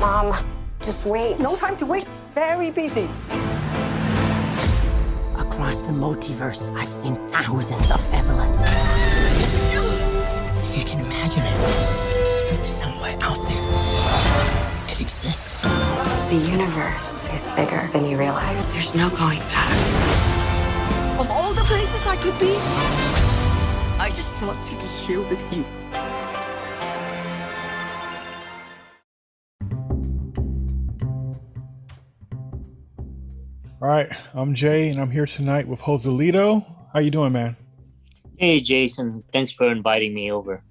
Mom, just wait. No time to wait. Very busy. Across the multiverse, I've seen thousands of Evelyns. If you can imagine it, somewhere out there, it exists. The universe is bigger than you realize. There's no going back. Of all the places I could be, I just want to be here with you. All right, I'm Jay, and I'm here tonight with Joselito. How you doing, man? Hey, Jason. Thanks for inviting me over.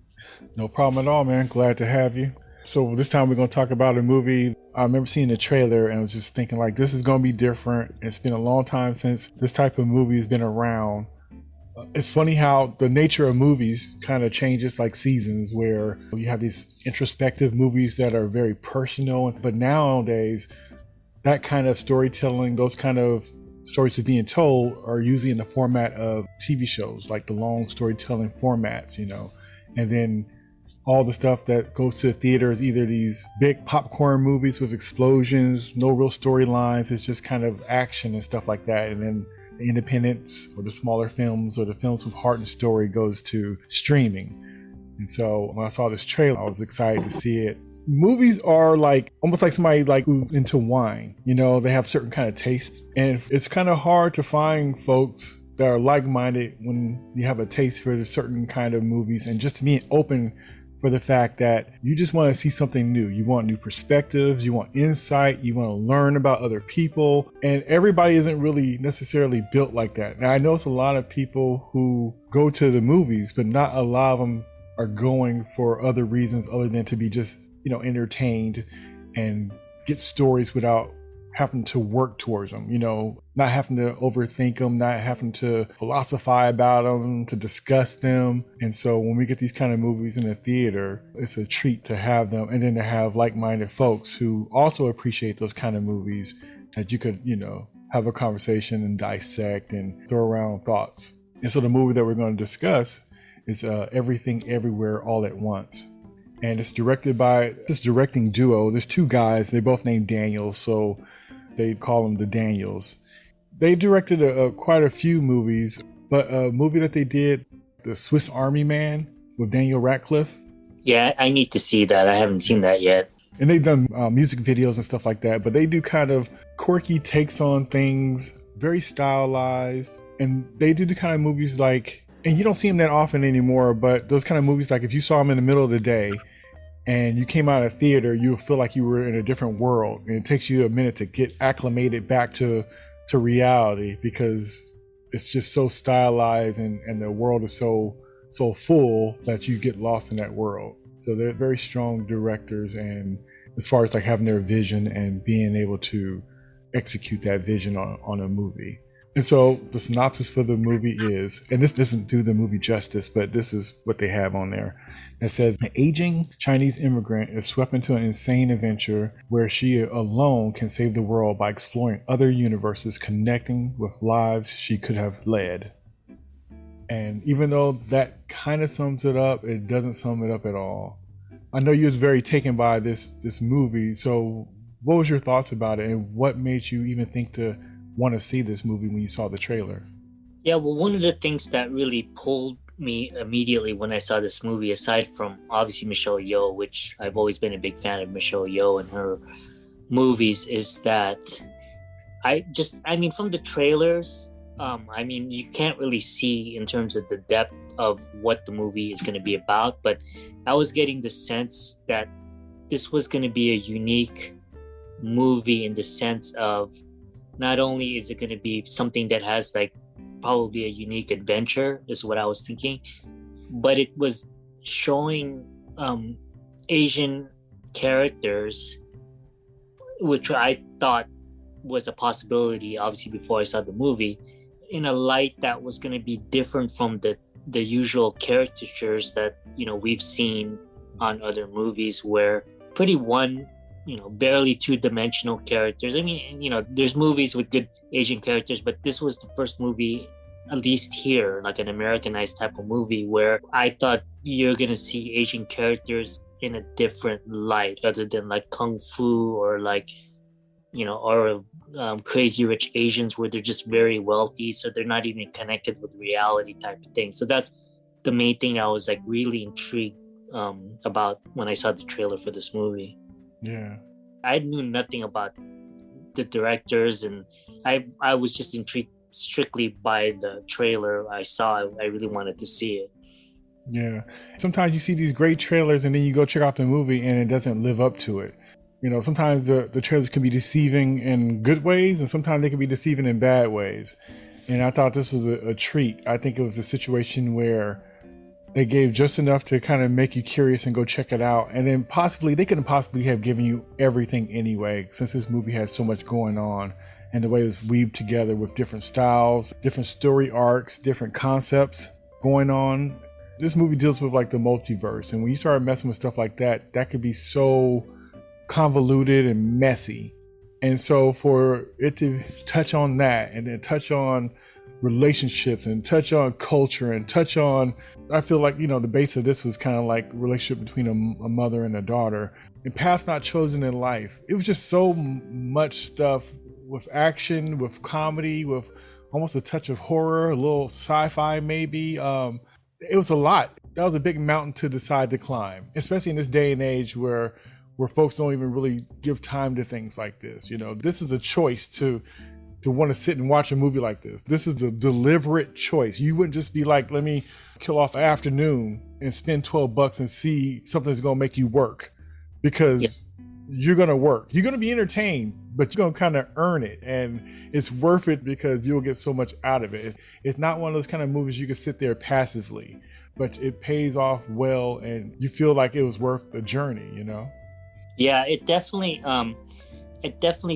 No problem at all, man. Glad to have you. So this time we're going to talk about a movie. I remember seeing the trailer and I was just thinking, like, this is going to be different. It's been a long time since this type of movie has been around. It's funny how the nature of movies kind of changes like seasons, where you have these introspective movies that are very personal. But nowadays, that kind of storytelling, those kind of stories that are being told are usually in the format of TV shows, like the long storytelling formats, you know. And then all the stuff that goes to the theater is either these big popcorn movies with explosions, no real storylines. It's just kind of action and stuff like that. And then the independents or the smaller films or the films with heart and story goes to streaming. And so when I saw this trailer, I was excited to see it. Movies are like almost like somebody like into wine. You know, they have certain kind of taste, and it's kind of hard to find folks that are like-minded when you have a taste for a certain kind of movies, and just being open for the fact that you just want to see something new. You want new perspectives, you want insight, you want to learn about other people, and everybody isn't really necessarily built like that. Now, I know it's a lot of people who go to the movies, but not a lot of them are going for other reasons other than to be just, you know, entertained and get stories without having to work towards them, you know, not having to overthink them, not having to philosophize about them, to discuss them. And so when we get these kind of movies in the theater, it's a treat to have them, and then to have like-minded folks who also appreciate those kind of movies that you could, you know, have a conversation and dissect and throw around thoughts. And so the movie that we're going to discuss is Everything Everywhere All at Once. And it's directed by this directing duo. There's two guys, they both named Daniel, so they call them the Daniels. They directed quite a few movies, but a movie that they did, The Swiss Army Man with Daniel Radcliffe. Yeah, I need to see that. I haven't seen that yet. And they've done music videos and stuff like that, but they do kind of quirky takes on things, very stylized. And they do the kind of movies like, and you don't see them that often anymore, but those kind of movies, like if you saw them in the middle of the day and you came out of theater, you would feel like you were in a different world. And it takes you a minute to get acclimated back to reality, because it's just so stylized, and the world is so full that you get lost in that world. So they're very strong directors, and as far as like having their vision and being able to execute that vision on a movie. And so the synopsis for the movie is, and this doesn't do the movie justice, but this is what they have on there. It says, an aging Chinese immigrant is swept into an insane adventure where she alone can save the world by exploring other universes, connecting with lives she could have led. And even though that kind of sums it up, it doesn't sum it up at all. I know you was very taken by this movie. So what was your thoughts about it, and what made you even think to want to see this movie when you saw the trailer? Yeah, well, one of the things that really pulled me immediately when I saw this movie, aside from obviously Michelle Yeoh, which I've always been a big fan of Michelle Yeoh and her movies, is that I mean, from the trailers, I mean, you can't really see in terms of the depth of what the movie is going to be about, but I was getting the sense that this was going to be a unique movie in the sense of, not only is it going to be something that has like probably a unique adventure, is what I was thinking, but it was showing Asian characters, which I thought was a possibility, obviously, before I saw the movie, in a light that was going to be different from the usual caricatures that, you know, we've seen on other movies, where pretty barely two-dimensional characters. I mean, you know, there's movies with good Asian characters, but this was the first movie, at least here, like an Americanized type of movie, where I thought you're gonna see Asian characters in a different light other than like kung fu or like, or Crazy Rich Asians, where they're just very wealthy, so they're not even connected with reality type of thing. So that's the main thing I was like really intrigued about when I saw the trailer for this movie. Yeah. I knew nothing about the directors, and I was just intrigued strictly by the trailer I saw. I really wanted to see it. Yeah. Sometimes you see these great trailers and then you go check out the movie and it doesn't live up to it. Sometimes the trailers can be deceiving in good ways and sometimes they can be deceiving in bad ways. And I thought this was a treat. I think it was a situation where they gave just enough to kind of make you curious and go check it out. And then they couldn't possibly have given you everything anyway, since this movie had so much going on and the way it was weaved together with different styles, different story arcs, different concepts going on. This movie deals with like the multiverse. And when you start messing with stuff like that, that could be so convoluted and messy. And so for it to touch on that and then touch on relationships and touch on culture and touch on, I feel like, the base of this was kind of like relationship between a mother and a daughter and paths not chosen in life. It was just so much stuff with action, with comedy, with almost a touch of horror, a little sci-fi maybe. It was a lot. That was a big mountain to decide to climb, especially in this day and age where folks don't even really give time to things like this. This is a choice to want to sit and watch a movie like this. This is the deliberate choice. You wouldn't just be like, let me kill off an afternoon and spend $12 and see something that's going to make you work, because you're going to work. You're going to be entertained, but you're going to kind of earn it. And it's worth it because you'll get so much out of it. It's not one of those kind of movies you can sit there passively, but it pays off well and you feel like it was worth the journey, Yeah, it definitely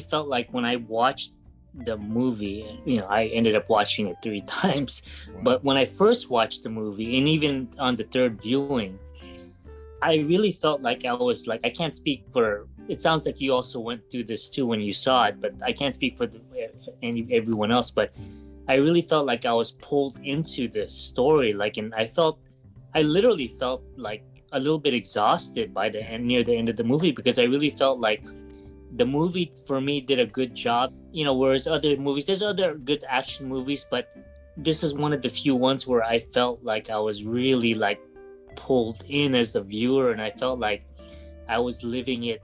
felt like when I watched the movie, I ended up watching it 3 times. Wow. But when I first watched the movie, and even on the third viewing, I really felt like I was like, I can't speak for, it sounds like you also went through this too when you saw it, but I can't speak for everyone else, but I really felt like I was pulled into this story. And I literally felt like a little bit exhausted by the end, near the end of the movie, because I really felt like the movie for me did a good job, whereas other movies, there's other good action movies, but this is one of the few ones where I felt like I was really like pulled in as the viewer, and I felt like I was living it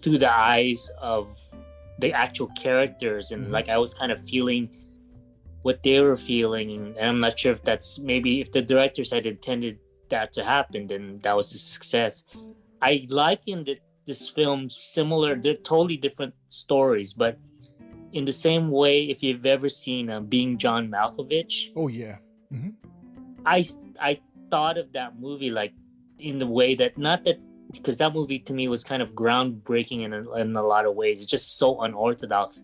through the eyes of the actual characters, and like I was kind of feeling what they were feeling. And I'm not sure if that's, maybe if the directors had intended that to happen, then that was a success. I likened this film similar, they're totally different stories, but in the same way, if you've ever seen Being John Malkovich. Oh yeah. I thought of that movie like in the way that, not that, because that movie to me was kind of groundbreaking in a lot of ways. It's just so unorthodox.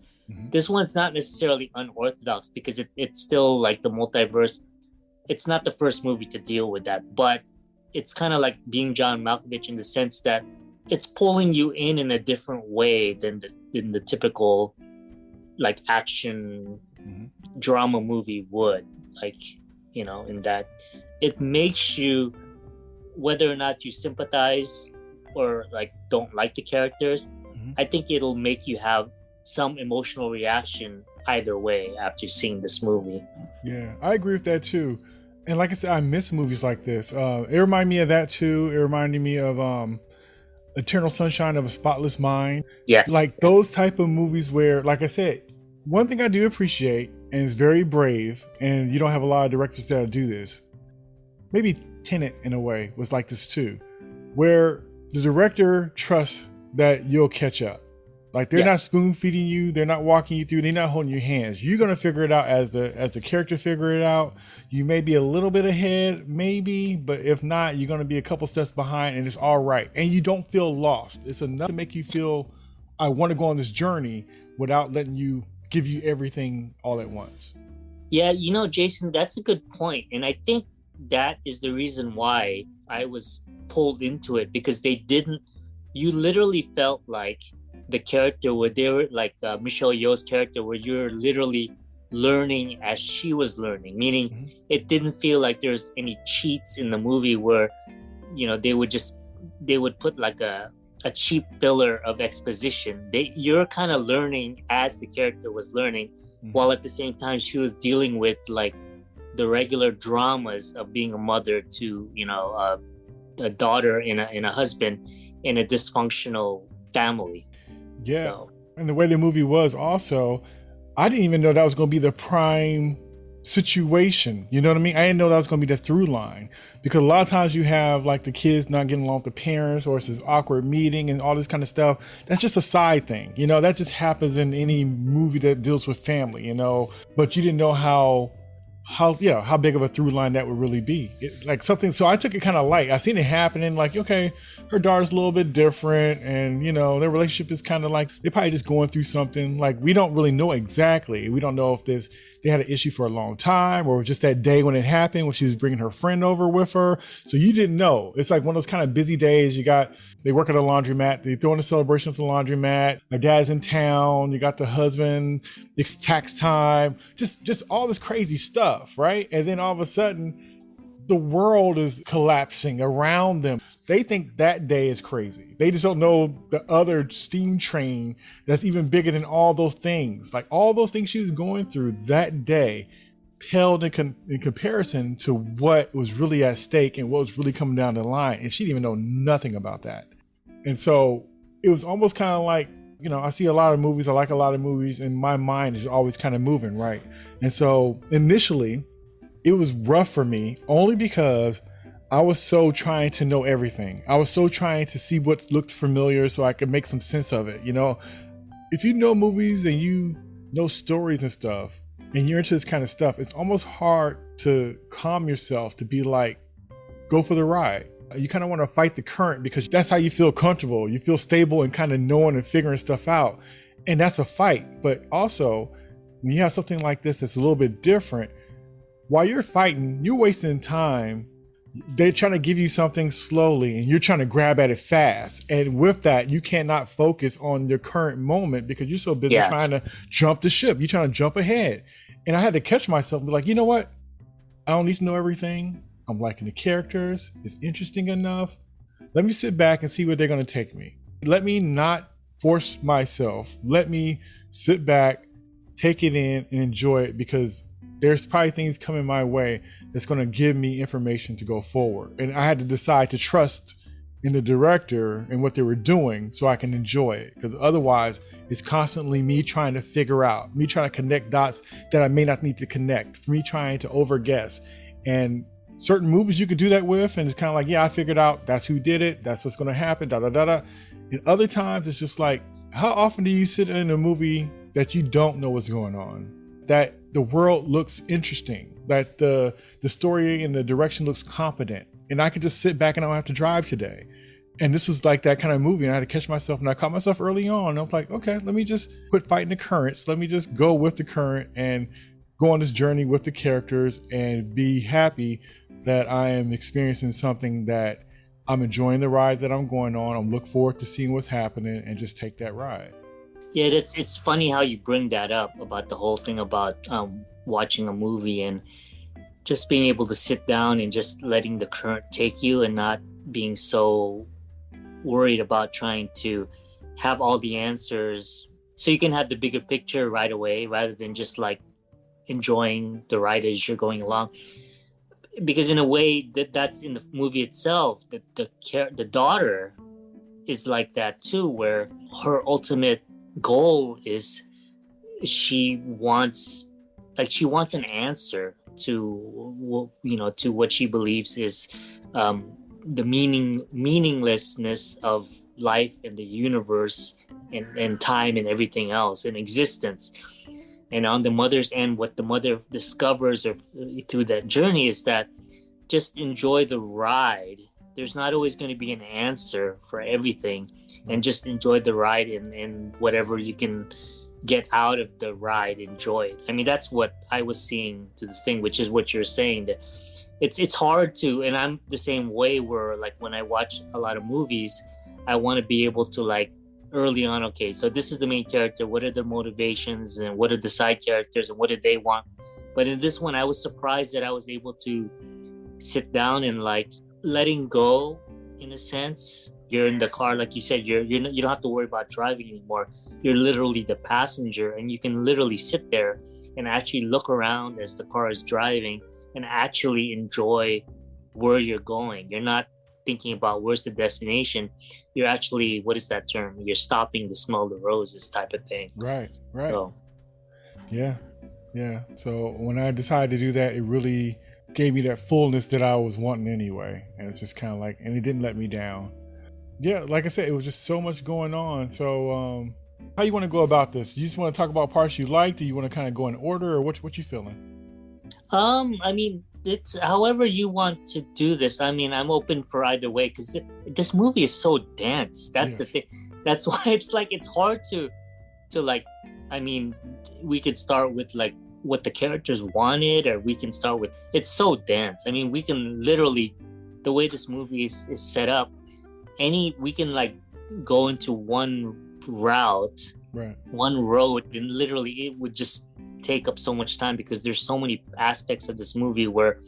This one's not necessarily unorthodox because it's still like the multiverse. It's not the first movie to deal with that, but it's kind of like Being John Malkovich in the sense that it's pulling you in a different way than the typical like action drama movie would, like, in that it makes you, whether or not you sympathize or like don't like the characters, I think it'll make you have some emotional reaction either way after seeing this movie. Yeah, I agree with that too. And like I said, I miss movies like this. It reminded me of that too. It reminded me of Eternal Sunshine of a Spotless Mind. Yes. Like those type of movies where, like I said, one thing I do appreciate, and it's very brave, and you don't have a lot of directors that do this. Maybe Tenet in a way was like this too, where the director trusts that you'll catch up. Like they're not spoon feeding you, they're not walking you through, they're not holding your hands. You're gonna figure it out as the character figure it out. You may be a little bit ahead, maybe, but if not, you're gonna be a couple steps behind, and it's all right. And you don't feel lost. It's enough to make you feel, I want to go on this journey without letting you give you everything all at once. Yeah, Jason, that's a good point. And I think that is the reason why I was pulled into it, because you literally felt like the character where they were like Michelle Yeoh's character, where you're literally learning as she was learning, meaning it didn't feel like there's any cheats in the movie where, they would just they would put like a cheap filler of exposition. You're kind of learning as the character was learning, while at the same time she was dealing with like the regular dramas of being a mother to, you know, a daughter and a husband in a dysfunctional family. Yeah. So. And the way the movie was also, I didn't even know that was going to be the prime situation. You know what I mean? I didn't know that was going to be the through line, because a lot of times you have like the kids not getting along with the parents, or it's this awkward meeting and all this kind of stuff. That's just a side thing. You know, that just happens in any movie that deals with family, you know, but you didn't know how big of a through line that would really be. Like something, so I took it kind of light. I seen it happening, like, okay, her daughter's a little bit different, and you know, their relationship is kind of like, they're probably just going through something. Like, we don't really know exactly. We don't know if they had an issue for a long time, or just that day when it happened, when she was bringing her friend over with her. So you didn't know. It's like one of those kind of busy days. They work at a laundromat. They throw in a celebration at the laundromat. My dad's in town. You got the husband. It's tax time. Just all this crazy stuff, right? And then all of a sudden, the world is collapsing around them. They think that day is crazy. They just don't know the other steam train that's even bigger than all those things. Like all those things she was going through that day paled in comparison to what was really at stake and what was really coming down the line. And she didn't even know nothing about that. And so it was almost kind of like, you know, I see a lot of movies. I like a lot of movies, and my mind is always kind of moving, right? And so initially, it was rough for me only because I was so trying to know everything. I was so trying to see what looked familiar so I could make some sense of it. You know, if you know movies and you know stories and stuff, and you're into this kind of stuff, it's almost hard to calm yourself, to be like, go for the ride. You kind of want to fight the current because that's how you feel comfortable. You feel stable and kind of knowing and figuring stuff out. And that's a fight. But also, when you have something like this that's a little bit different, while you're fighting, you're wasting time. They're trying to give you something slowly and you're trying to grab at it fast. And with that, you cannot focus on your current moment because you're so busy trying to jump the ship. You're trying to jump ahead. And I had to catch myself and be like, you know what? I don't need to know everything. I'm liking the characters. It's interesting enough. Let me sit back and see where they're going to take me. Let me not force myself. Let me sit back, take it in and enjoy it, because there's probably things coming my way that's going to give me information to go forward. And I had to decide to trust in the director and what they were doing so I can enjoy it. Because otherwise, it's constantly me trying to figure out, me trying to connect dots that I may not need to connect, me trying to overguess. And certain movies you could do that with, and it's kind of like, yeah, I figured out that's who did it, that's what's going to happen, da da da da. And other times, it's just like, how often do you sit in a movie that you don't know what's going on? That the world looks interesting, that the story and the direction looks competent, and I can just sit back and I don't have to drive today. And this is like that kind of movie, and I had to catch myself, and I caught myself early on. I'm like, okay, let me just quit fighting the currents. Let me just go with the current and go on this journey with the characters and be happy that I am experiencing something that I'm enjoying the ride that I'm going on. I'm looking forward to seeing what's happening and just take that ride. Yeah, it's funny how you bring that up about the whole thing about watching a movie and just being able to sit down and just letting the current take you and not being so worried about trying to have all the answers so you can have the bigger picture right away rather than just like enjoying the ride as you're going along. Because in a way that's in the movie itself, the daughter is like that too, where her ultimate goal is she wants an answer to, you know, to what she believes is the meaninglessness of life and the universe and time and everything else and existence. And on the mother's end, what the mother discovers through that journey is that just enjoy the ride. There's not always going to be an answer for everything, and just enjoy the ride and whatever you can get out of the ride, enjoy it. I mean, that's what I was seeing to the thing, which is what you're saying, that it's hard to, and I'm the same way, where like when I watch a lot of movies, I want to be able to like early on, okay, so this is the main character, what are their motivations and what are the side characters and what did they want. But in this one, I was surprised that I was able to sit down and like letting go in a sense. You're in the car, like you said. You don't have to worry about driving anymore. You're literally the passenger, and you can literally sit there and actually look around as the car is driving and actually enjoy where you're going. You're not thinking about where's the destination. You're actually, what is that term? You're stopping to smell the roses, type of thing. Right. So, Yeah. So when I decided to do that, it really gave me that fullness that I was wanting anyway. And it's just kind of like, and it didn't let me down. Yeah, like I said, it was just so much going on. So how you want to go about this? You just want to talk about parts you liked, or you want to kind of go in order, or what you feeling? I mean, it's however you want to do this. I mean, I'm open for either way, because this movie is so dense. That's the thing. That's why it's like, it's hard to like, I mean, we could start with like what the characters wanted, or we can start with, it's so dense. I mean, we can literally, the way this movie is set up, we can like go into one route, right, one road, and literally it would just take up so much time, because there's so many aspects of this movie where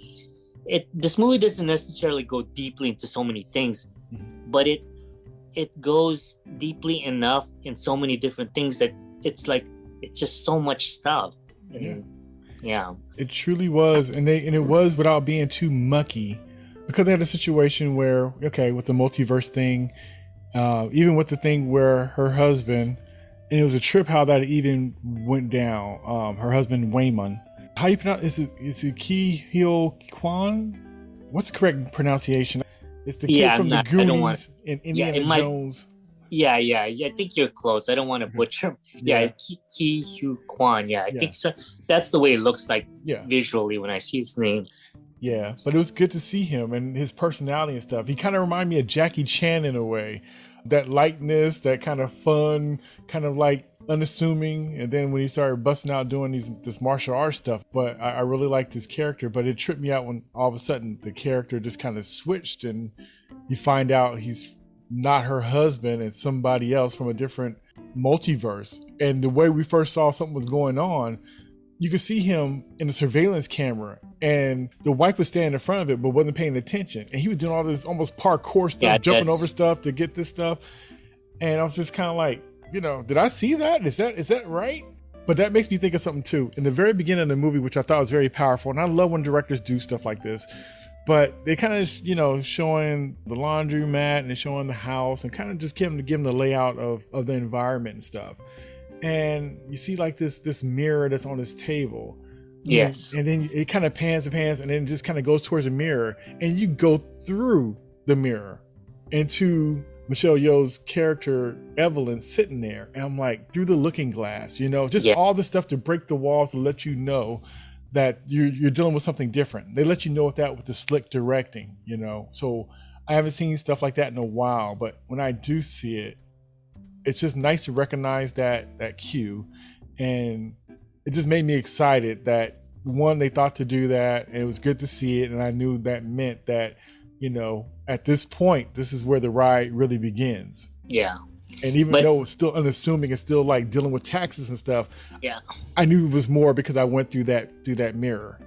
this movie doesn't necessarily go deeply into so many things, but it goes deeply enough in so many different things that it's just so much stuff. Yeah. It truly was, and it was without being too mucky, because they had a situation where, okay, with the multiverse thing, even with the thing where her husband, and it was a trip how that even went down. Her husband Wayman, how you pronounce? Is it Quan? What's the correct pronunciation? It's the kid from the Goonies and Indiana Jones. Yeah. I think you're close. I don't want to butcher him. Yeah, Kwan. Yeah, I think so. That's the way it looks like visually when I see his name. Yeah, but it was good to see him and his personality and stuff. He kind of reminded me of Jackie Chan in a way. That lightness, that kind of fun, kind of like unassuming. And then when he started busting out doing this martial arts stuff, but I really liked his character. But it tripped me out when all of a sudden the character just kind of switched, and you find out he's not her husband and somebody else from a different multiverse. And the way we first saw something was going on, you could see him in the surveillance camera, and the wife was standing in front of it but wasn't paying attention, and he was doing all this almost parkour stuff, jumping over stuff to get this stuff. And I was just kind of like, did I see that? Is that right? But that makes me think of something too. In the very beginning of the movie, which I thought was very powerful, and I love when directors do stuff like this, but they kind of showing the laundromat and showing the house and kind of just give them the layout of the environment and stuff. And you see like this mirror that's on this table. Yes. And then it kind of pans and then it just kind of goes towards the mirror, and you go through the mirror into Michelle Yeoh's character Evelyn sitting there. And I'm like, through the looking glass, all the stuff to break the walls to let you know that you're dealing with something different. They let you know with the slick directing, So I haven't seen stuff like that in a while, but when I do see it, it's just nice to recognize that cue, and it just made me excited that one, they thought to do that, and it was good to see it, and I knew that meant that at this point, this is where the ride really begins. Yeah. And even though it's still unassuming, it's still like dealing with taxes and stuff. Yeah. I knew it was more because I went through that mirror.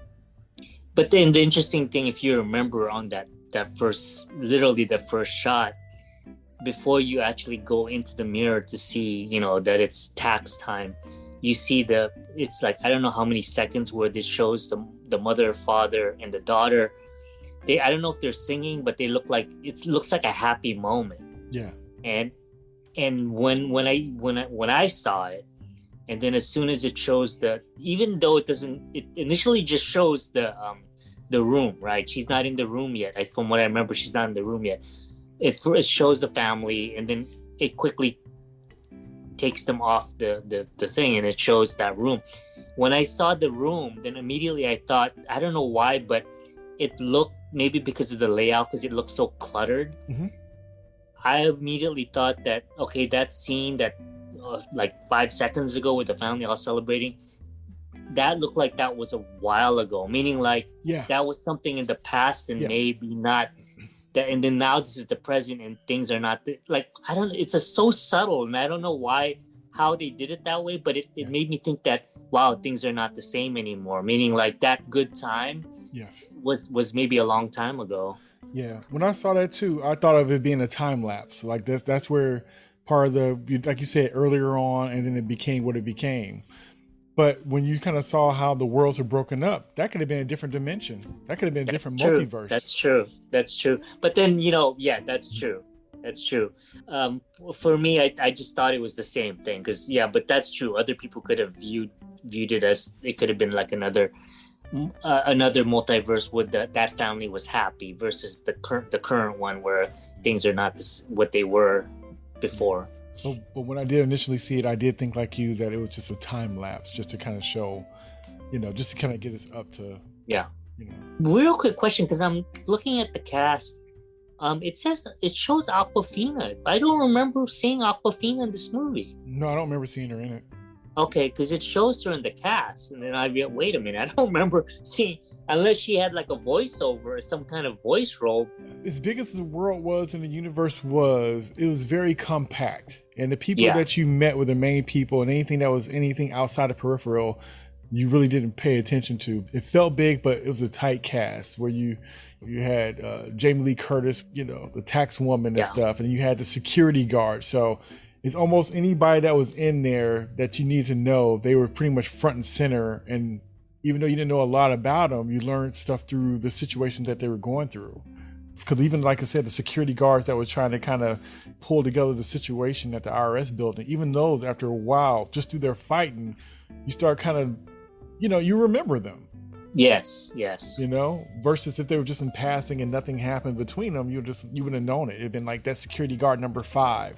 But then the interesting thing, if you remember on that first, literally the first shot, before you actually go into the mirror to see, that it's tax time, you see it's like, I don't know how many seconds where this shows the mother, father, and the daughter. I don't know if they're singing, but it looks like a happy moment. Yeah. And when I saw it, and then as soon as it shows even though it initially just shows the room, right? She's not in the room yet. From what I remember, she's not in the room yet. It shows the family, and then it quickly takes them off the thing, and it shows that room. When I saw the room, then immediately I thought, I don't know why, but it looked, maybe because of the layout, because it looked so cluttered. Mm-hmm. I immediately thought that, okay, that scene that like 5 seconds ago with the family all celebrating, that looked like that was a while ago, meaning like that was something in the past, and maybe not that. And then now this is the present, and things are not I don't know. It's so subtle, and I don't know how they did it that way, but it made me think that, wow, things are not the same anymore, meaning like that good time was maybe a long time ago. Yeah, when I saw that too, I thought of it being a time lapse. Like that's where part of like you said earlier on, and then it became what it became. But when you kind of saw how the worlds are broken up, that could have been a different dimension. That could have been a different True. multiverse. That's true. That's true. But then, yeah, that's true. That's true. For me, I just thought it was the same thing because, yeah, but that's true. Other people could have viewed it as it could have been like another multiverse where that family was happy versus the current one where things are not what they were before. But when I did initially see it, I did think like you that it was just a time lapse, just to kind of show, just to kind of get us up to. Yeah. Real quick question, because I'm looking at the cast. It shows Aquafina. I don't remember seeing Aquafina in this movie. No, I don't remember seeing her in it. Okay, because it shows her in the cast, and then wait a minute, I don't remember seeing, unless she had like a voiceover or some kind of voice role. As big as the world was and the universe was, it was very compact, and the people that you met were the main people, and anything outside of peripheral, you really didn't pay attention to. It felt big, but it was a tight cast where you had Jamie Lee Curtis, the tax woman and stuff, and you had the security guard. So it's almost anybody that was in there that you need to know. They were pretty much front and center. And even though you didn't know a lot about them, you learned stuff through the situations that they were going through. Because even, like I said, the security guards that were trying to kind of pull together the situation at the IRS building, even those, after a while, just through their fighting, you start kind of, you remember them. Yes. Versus if they were just in passing and nothing happened between them, you wouldn't have known it. It'd been like that security guard number 5.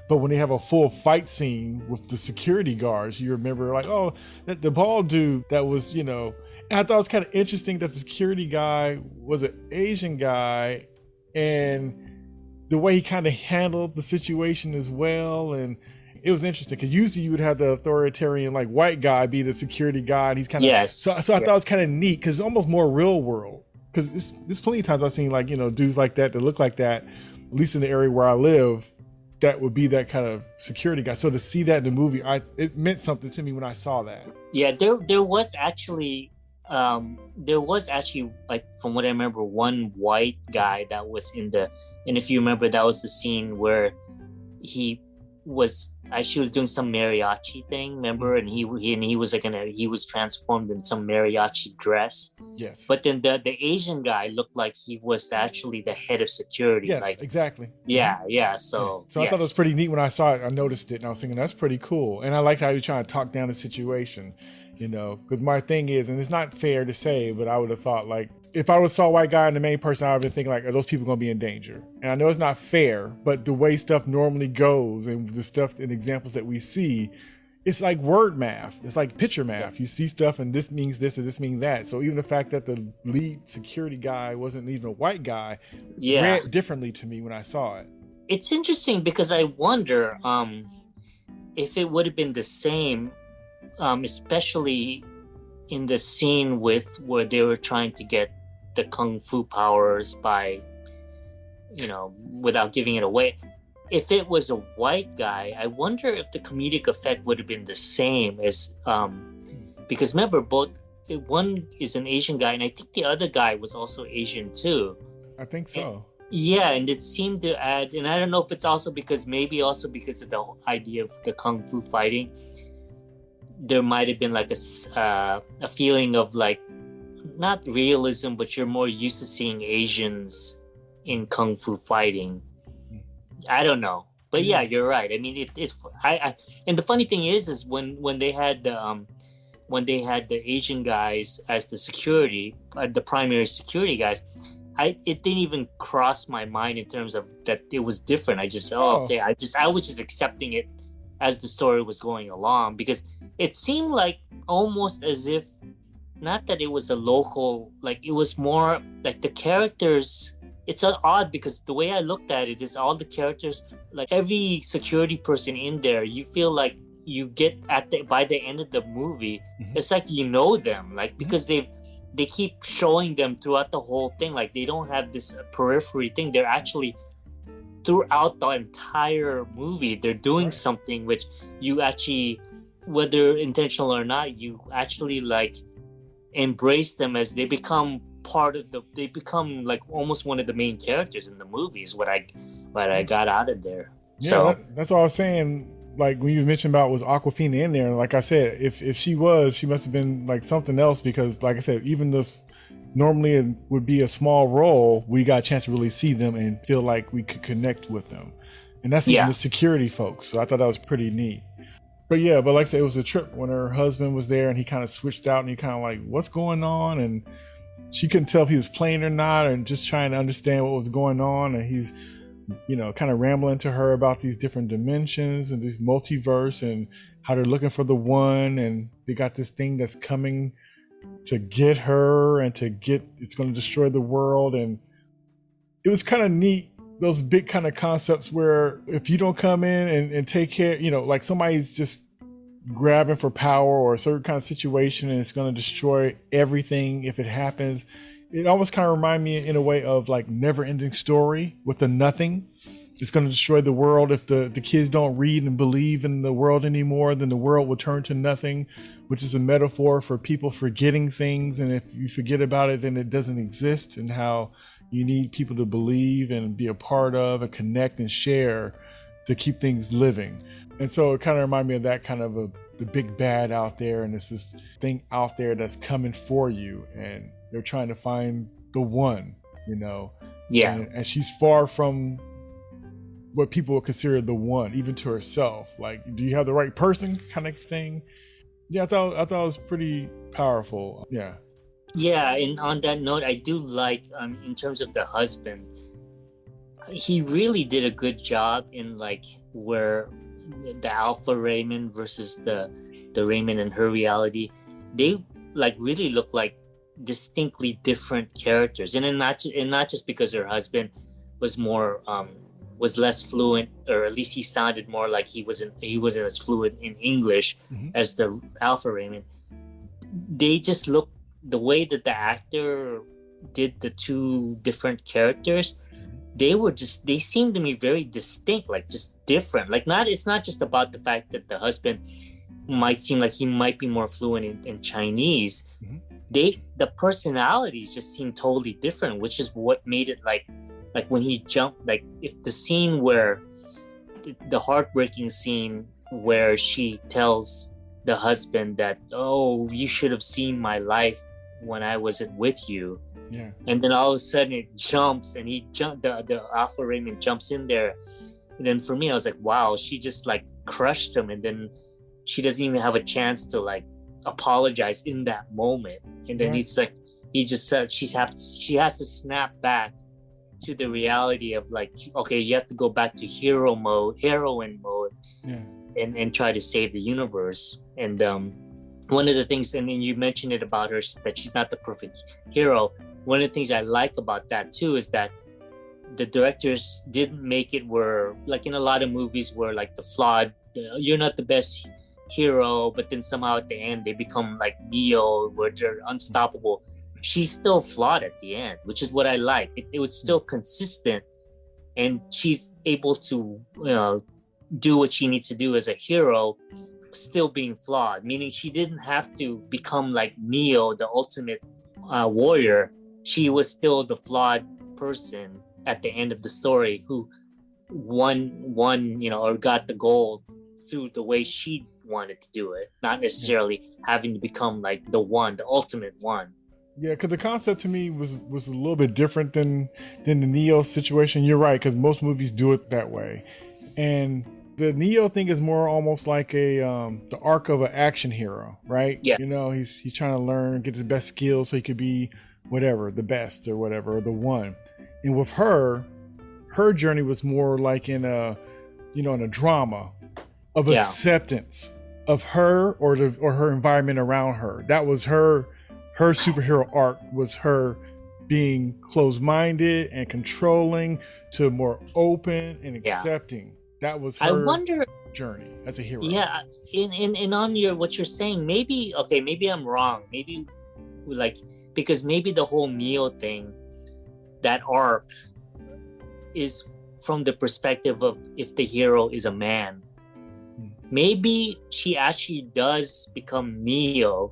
But when they have a full fight scene with the security guards, you remember like, oh, the bald dude that was, and I thought it was kind of interesting that the security guy was an Asian guy, and the way he kind of handled the situation as well. And it was interesting because usually you would have the authoritarian like white guy be the security guy, and he's kind of so I thought it was kind of neat because it's almost more real world. Because there's plenty of times I've seen like dudes like that look like that, at least in the area where I live, that would be that kind of security guy. So to see that in the movie, it meant something to me when I saw that. Yeah, there was actually like, from what I remember, one white guy that was and if you remember, that was the scene where he was doing some mariachi thing, remember? And he was like he was transformed in some mariachi dress. Yes. But then the Asian guy looked like he was actually the head of security. Yes, like, exactly. Yeah. So I thought it was pretty neat when I saw it. I noticed it and I was thinking that's pretty cool. And I liked how you're trying to talk down the situation, because my thing is, and it's not fair to say, but I would have thought like, if I saw a white guy and the main person, I would have been thinking like, are those people going to be in danger? And I know it's not fair, but the way stuff normally goes and the stuff and examples that we see, it's like word math. It's like picture math. You see stuff and this means this and this means that. So even the fact that the lead security guy wasn't even a white guy read differently to me when I saw it. It's interesting because I wonder if it would have been the same, especially in the scene where they were trying to get the kung fu powers by, without giving it away. If it was a white guy, I wonder if the comedic effect would have been the same as, because remember, one is an Asian guy, and I think the other guy was also Asian too. I think so. And it seemed to add, and I don't know if it's also because of the idea of the kung fu fighting, there might have been like a feeling of like, not realism, but you're more used to seeing Asians in kung fu fighting. I don't know, but yeah, you're right. I mean, and the funny thing is when they had the Asian guys as the security, the primary security guys, it didn't even cross my mind in terms of that it was different. I just okay. I was just accepting it as the story was going along, because it seemed like almost as if, not that it was a local, like it was more like the characters. It's odd because the way I looked at it is all the characters, like every security person in there, you feel like you get by the end of the movie, it's like you know them, like because they keep showing them throughout the whole thing. Like they don't have this periphery thing. They're actually throughout the entire movie, they're doing something which you actually, whether intentional or not, you actually like embrace them as they become they become like almost one of the main characters in the movie is what I got out of there. Yeah, So that's what I was saying. Like when you mentioned about was Aquafina in there, like I said, if she was, she must have been like something else, because like I said, even though normally it would be a small role, we got a chance to really see them and feel like we could connect with them. And that's even the security folks. So I thought that was pretty neat. But yeah, but like I said, it was a trip when her husband was there and he kind of switched out and he kind of like, what's going on? And she couldn't tell if he was playing or not, and just trying to understand what was going on. And he's, you know, kind of rambling to her about these different dimensions and this multiverse and how they're looking for the one, and they got this thing that's coming to get her and it's going to destroy the world. And it was kind of neat, those big kind of concepts where if you don't come in and take care, you know, like somebody's just grabbing for power or a certain kind of situation and it's going to destroy everything if it happens. It almost kind of reminded me in a way of like Never Ending Story with the nothing. It's going to destroy the world. If the kids don't read and believe in the world anymore, then the world will turn to nothing, which is a metaphor for people forgetting things. And if you forget about it, then it doesn't exist, and how you need people to believe and be a part of and connect and share to keep things living. And so it kind of reminded me of that kind of the big bad out there, and it's this thing out there that's coming for you, and they're trying to find the one, you know. Yeah. And she's far from what people would consider the one, even to herself. Like, do you have the right person kind of thing? Yeah, I thought it was pretty powerful. Yeah. Yeah, and on that note, I do like, in terms of the husband, he really did a good job in like where the Alpha Raymond versus the Raymond in her reality, they like really look like distinctly different characters, and not just because her husband was was less fluent, or at least he sounded more like he wasn't as fluent in English as the Alpha Raymond. They just look, the way that the actor did the two different characters, they seemed to me very distinct, like just different. Like it's not just about the fact that the husband might seem like he might be more fluent in Chinese. The personalities just seem totally different, which is what made it like when he jumped, like if the scene where the heartbreaking scene where she tells the husband that, oh, you should have seen my life when I wasn't with you. Yeah. And then all of a sudden it jumps, and the Alpha Raymond jumps in there. And then for me, I was like, wow, she just like crushed him. And then she doesn't even have a chance to like apologize in that moment. And then it's like, he just said she has to snap back to the reality of like, okay, you have to go back to heroine mode, and try to save the universe. And one of the things, and then you mentioned it about her, that she's not the perfect hero. One of the things I like about that too is that the directors didn't make it where, like in a lot of movies where like you're not the best hero, but then somehow at the end they become like Neo, where they're unstoppable. She's still flawed at the end, which is what I like. It was still consistent, and she's able to, do what she needs to do as a hero, still being flawed, meaning she didn't have to become like Neo, the ultimate warrior. She was still the flawed person at the end of the story who won, or got the goal through the way she wanted to do it, not necessarily having to become like the ultimate one. Yeah, because the concept to me was a little bit different than the Neo situation. You're right, because most movies do it that way. And the Neo thing is more almost like the arc of an action hero, right? Yeah. He's trying to learn, get his best skills so he could be whatever, the best or whatever, or the one. And with her journey was more like in a drama of acceptance of her or her environment around her. That was her superhero arc, was her being closed-minded and controlling to more open and accepting. That was her journey as a hero. Yeah, and on what you're saying, maybe I'm wrong. Maybe because maybe the whole Neo thing, that arc, is from the perspective of if the hero is a man. Maybe she actually does become Neo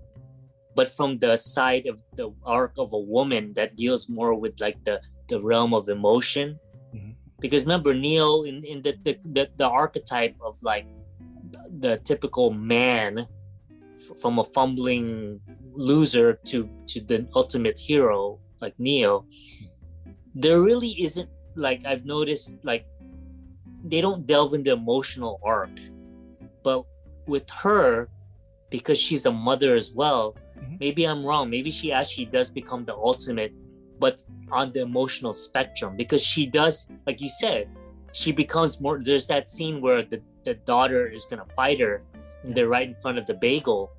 but from the side of the arc of a woman that deals more with like the realm of emotion. Mhm. Because remember, Neo in the archetype of like the typical man, from a fumbling loser to the ultimate hero like Neo, there really isn't, like, I've noticed, like, they don't delve into emotional arc. But with her, because she's a mother as well, maybe I'm wrong, maybe she actually does become the ultimate, but on the emotional spectrum, because she does, like you said, she becomes more. There's that scene where the daughter is gonna fight her and they're right in front of the bagel,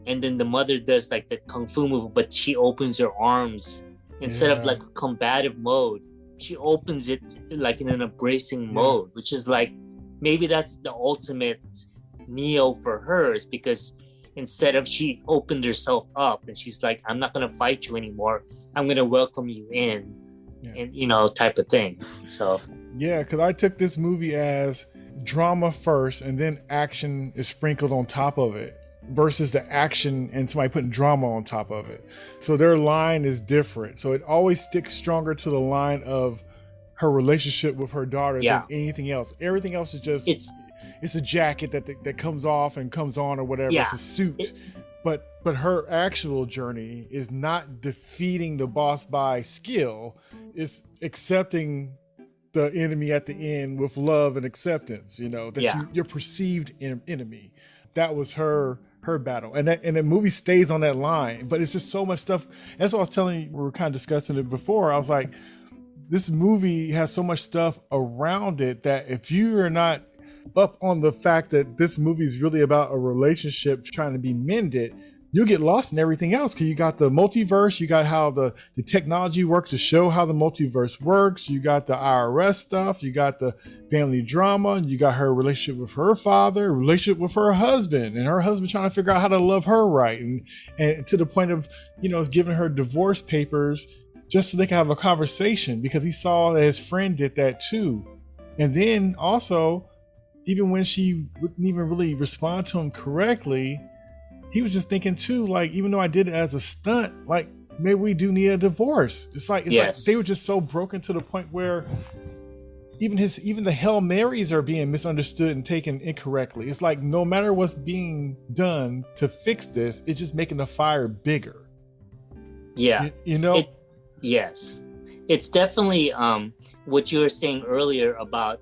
and then the mother does like the kung fu move, but she opens her arms instead of like a combative mode. She opens it like in an embracing mode, which is like, maybe that's the ultimate Neo for her, is because instead of, she opened herself up and she's like, I'm not gonna fight you anymore, I'm gonna welcome you in, and you know, type of thing. So yeah, because I took this movie as drama first and then action is sprinkled on top of it, versus the action and somebody putting drama on top of it. So their line is different. So it always sticks stronger to the line of her relationship with her daughter than anything else. Everything else is just, it's a jacket that comes off and comes on or whatever. It's a suit. But her actual journey is not defeating the boss by skill. It's accepting the enemy at the end with love and acceptance, you know, that your perceived enemy. That was her battle. And the movie stays on that line, but it's just so much stuff. That's what I was telling you, we were kind of discussing it before. I was like, this movie has so much stuff around it that if you are not up on the fact that this movie is really about a relationship trying to be mended, you'll get lost in everything else, because you got the multiverse, you got how the technology works to show how the multiverse works, you got the IRS stuff, you got the family drama, you got her relationship with her father, relationship with her husband, and her husband trying to figure out how to love her right, and to the point of, you know, giving her divorce papers just so they can have a conversation, because he saw that his friend did that too. And then also, even when she wouldn't even really respond to him correctly, he was just thinking too, like, even though I did it as a stunt, like, maybe we do need a divorce. It's like they were just so broken to the point where even the Hail Marys are being misunderstood and taken incorrectly. It's like, no matter what's being done to fix this, it's just making the fire bigger. Yeah. You know? Yes. It's definitely what you were saying earlier about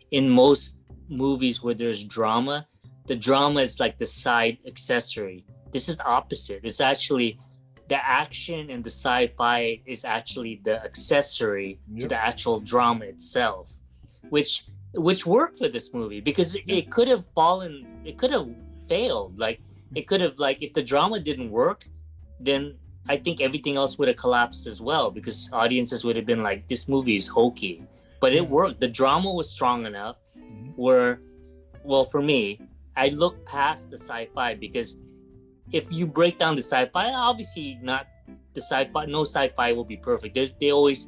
in most movies where there's drama, the drama is like the side accessory. This is the opposite. It's actually the action, and the sci-fi is actually the accessory to the actual drama itself, which worked for this movie, because it could have failed. Like, it could have, like, if the drama didn't work, then I think everything else would have collapsed as well, because audiences would have been like, this movie is hokey. But it worked. The drama was strong enough where, well, for me, I look past the sci-fi, because if you break down the sci-fi, obviously not the sci-fi, no sci-fi will be perfect. They always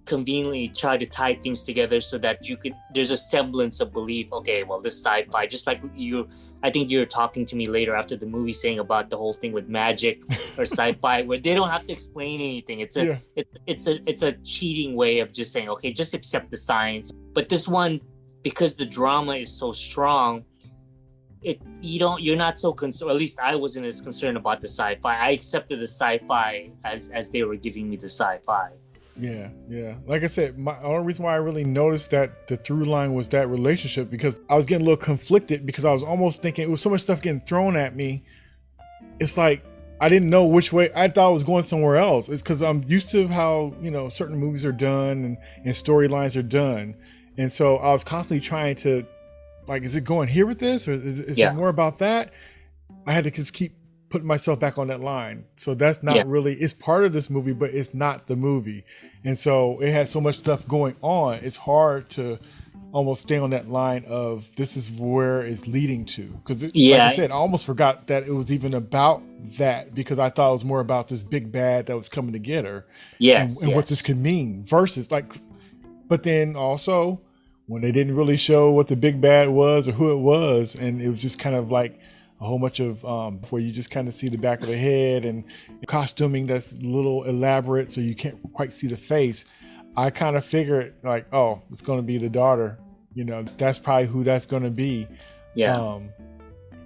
conveniently try to tie things together so that there's a semblance of belief. Okay, well, this sci-fi, just like I think you're talking to me later after the movie saying about the whole thing with magic or sci-fi, where they don't have to explain anything. It's a cheating way of just saying, okay, just accept the science. But this one, because the drama is so strong, you're not so concerned, or at least I wasn't as concerned about the sci-fi. I accepted the sci-fi as they were giving me the sci-fi. Yeah. Like I said, my only reason why I really noticed that the through line was that relationship, because I was getting a little conflicted, because I was almost thinking it was so much stuff getting thrown at me. It's like, I didn't know which way. I thought I was going somewhere else. It's because I'm used to how, you know, certain movies are done and storylines are done. And so I was constantly trying to, like, is it going here with this, or is it more about that? I had to just keep putting myself back on that line. So that's not really, it's part of this movie, but it's not the movie. And so it had so much stuff going on. It's hard to almost stay on that line of, this is where it's leading to. Because like I said, I almost forgot that it was even about that, because I thought it was more about this big bad that was coming to get her. And what this could mean, versus like, but then also when they didn't really show what the big bad was or who it was, and it was just kind of like a whole bunch of where you just kind of see the back of the head and costuming that's a little elaborate, so you can't quite see the face. I kind of figured like, oh, it's going to be the daughter. That's probably who that's going to be. Yeah.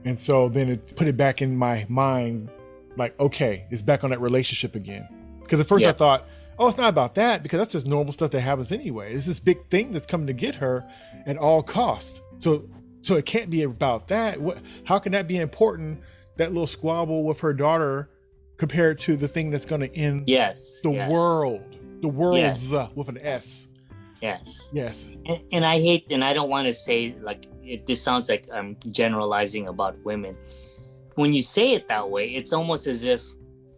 And so then it put it back in my mind, like, okay, it's back on that relationship again. Because at first I thought, oh, it's not about that, because that's just normal stuff that happens anyway. It's this big thing that's coming to get her at all costs. So it can't be about that. How can that be important, that little squabble with her daughter, compared to the thing that's going to end the world? The world's with an S. Yes. Yes. And I hate, and I don't want to say, like, this sounds like I'm generalizing about women. When you say it that way, it's almost as if,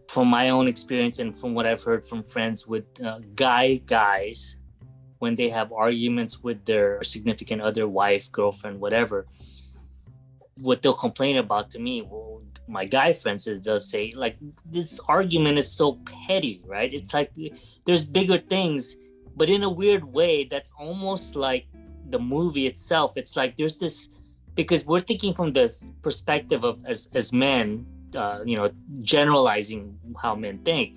from my own experience and from what I've heard from friends with guys, when they have arguments with their significant other, wife, girlfriend, whatever, what they'll complain about to me, well, my guy friends, they'll say, like, this argument is so petty, right? It's like there's bigger things, but in a weird way, that's almost like the movie itself. It's like there's this, because we're thinking from the perspective of as men, generalizing how men think.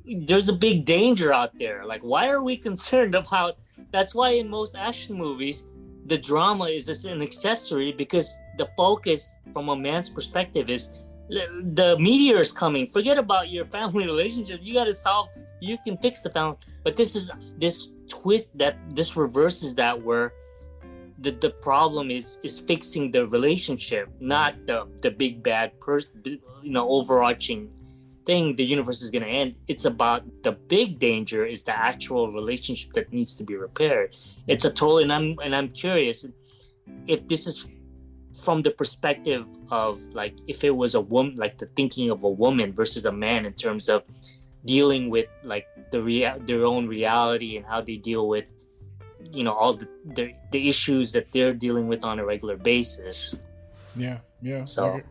There's a big danger out there. Like, why are we concerned about? That's why in most action movies, the drama is just an accessory, because the focus from a man's perspective is the meteor is coming. Forget about your family relationship. You got to solve. You can fix the family. But this twist that this reverses that, where the problem is fixing the relationship, not the big bad person, overarching thing. The universe is going to end. It's about the big danger is the actual relationship that needs to be repaired. It's a total, and I'm curious if this is from the perspective of, like, if it was a woman, like the thinking of a woman versus a man in terms of dealing with, like, their own reality and how they deal with, all the issues that they're dealing with on a regular basis. Yeah. So,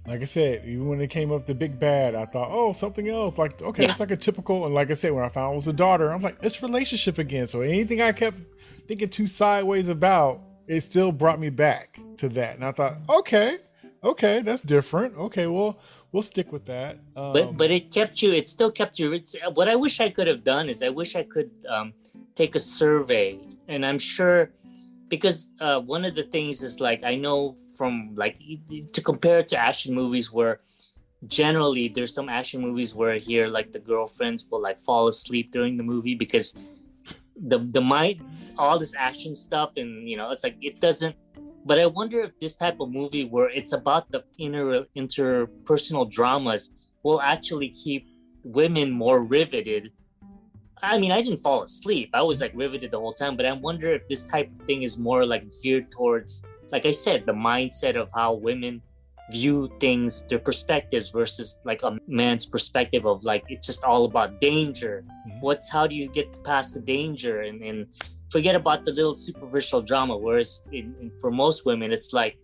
like I said, even when it came up the big bad, I thought, oh, something else. Like, okay, it's like a typical. And like I said, when I found it was a daughter, I'm like, it's relationship again. So anything I kept thinking too sideways about, it still brought me back to that. And I thought, okay, that's different. Okay, well, we'll stick with that. But it still kept you. It's what I wish I could have done is I wish I could take a survey, and I'm sure, because one of the things is, like, I know from, like, to compare it to action movies, where generally there's some action movies where here, like, the girlfriends will, like, fall asleep during the movie because the mind, all this action stuff, and it's like it doesn't. But I wonder if this type of movie where it's about the interpersonal dramas will actually keep women more riveted. I mean, I didn't fall asleep. I was, like, riveted the whole time. But I wonder if this type of thing is more, like, geared towards, like I said, the mindset of how women view things, their perspectives, versus, like, a man's perspective of, like, it's just all about danger. Mm-hmm. How do you get past the danger and forget about the little superficial drama? Whereas for most women, it's like,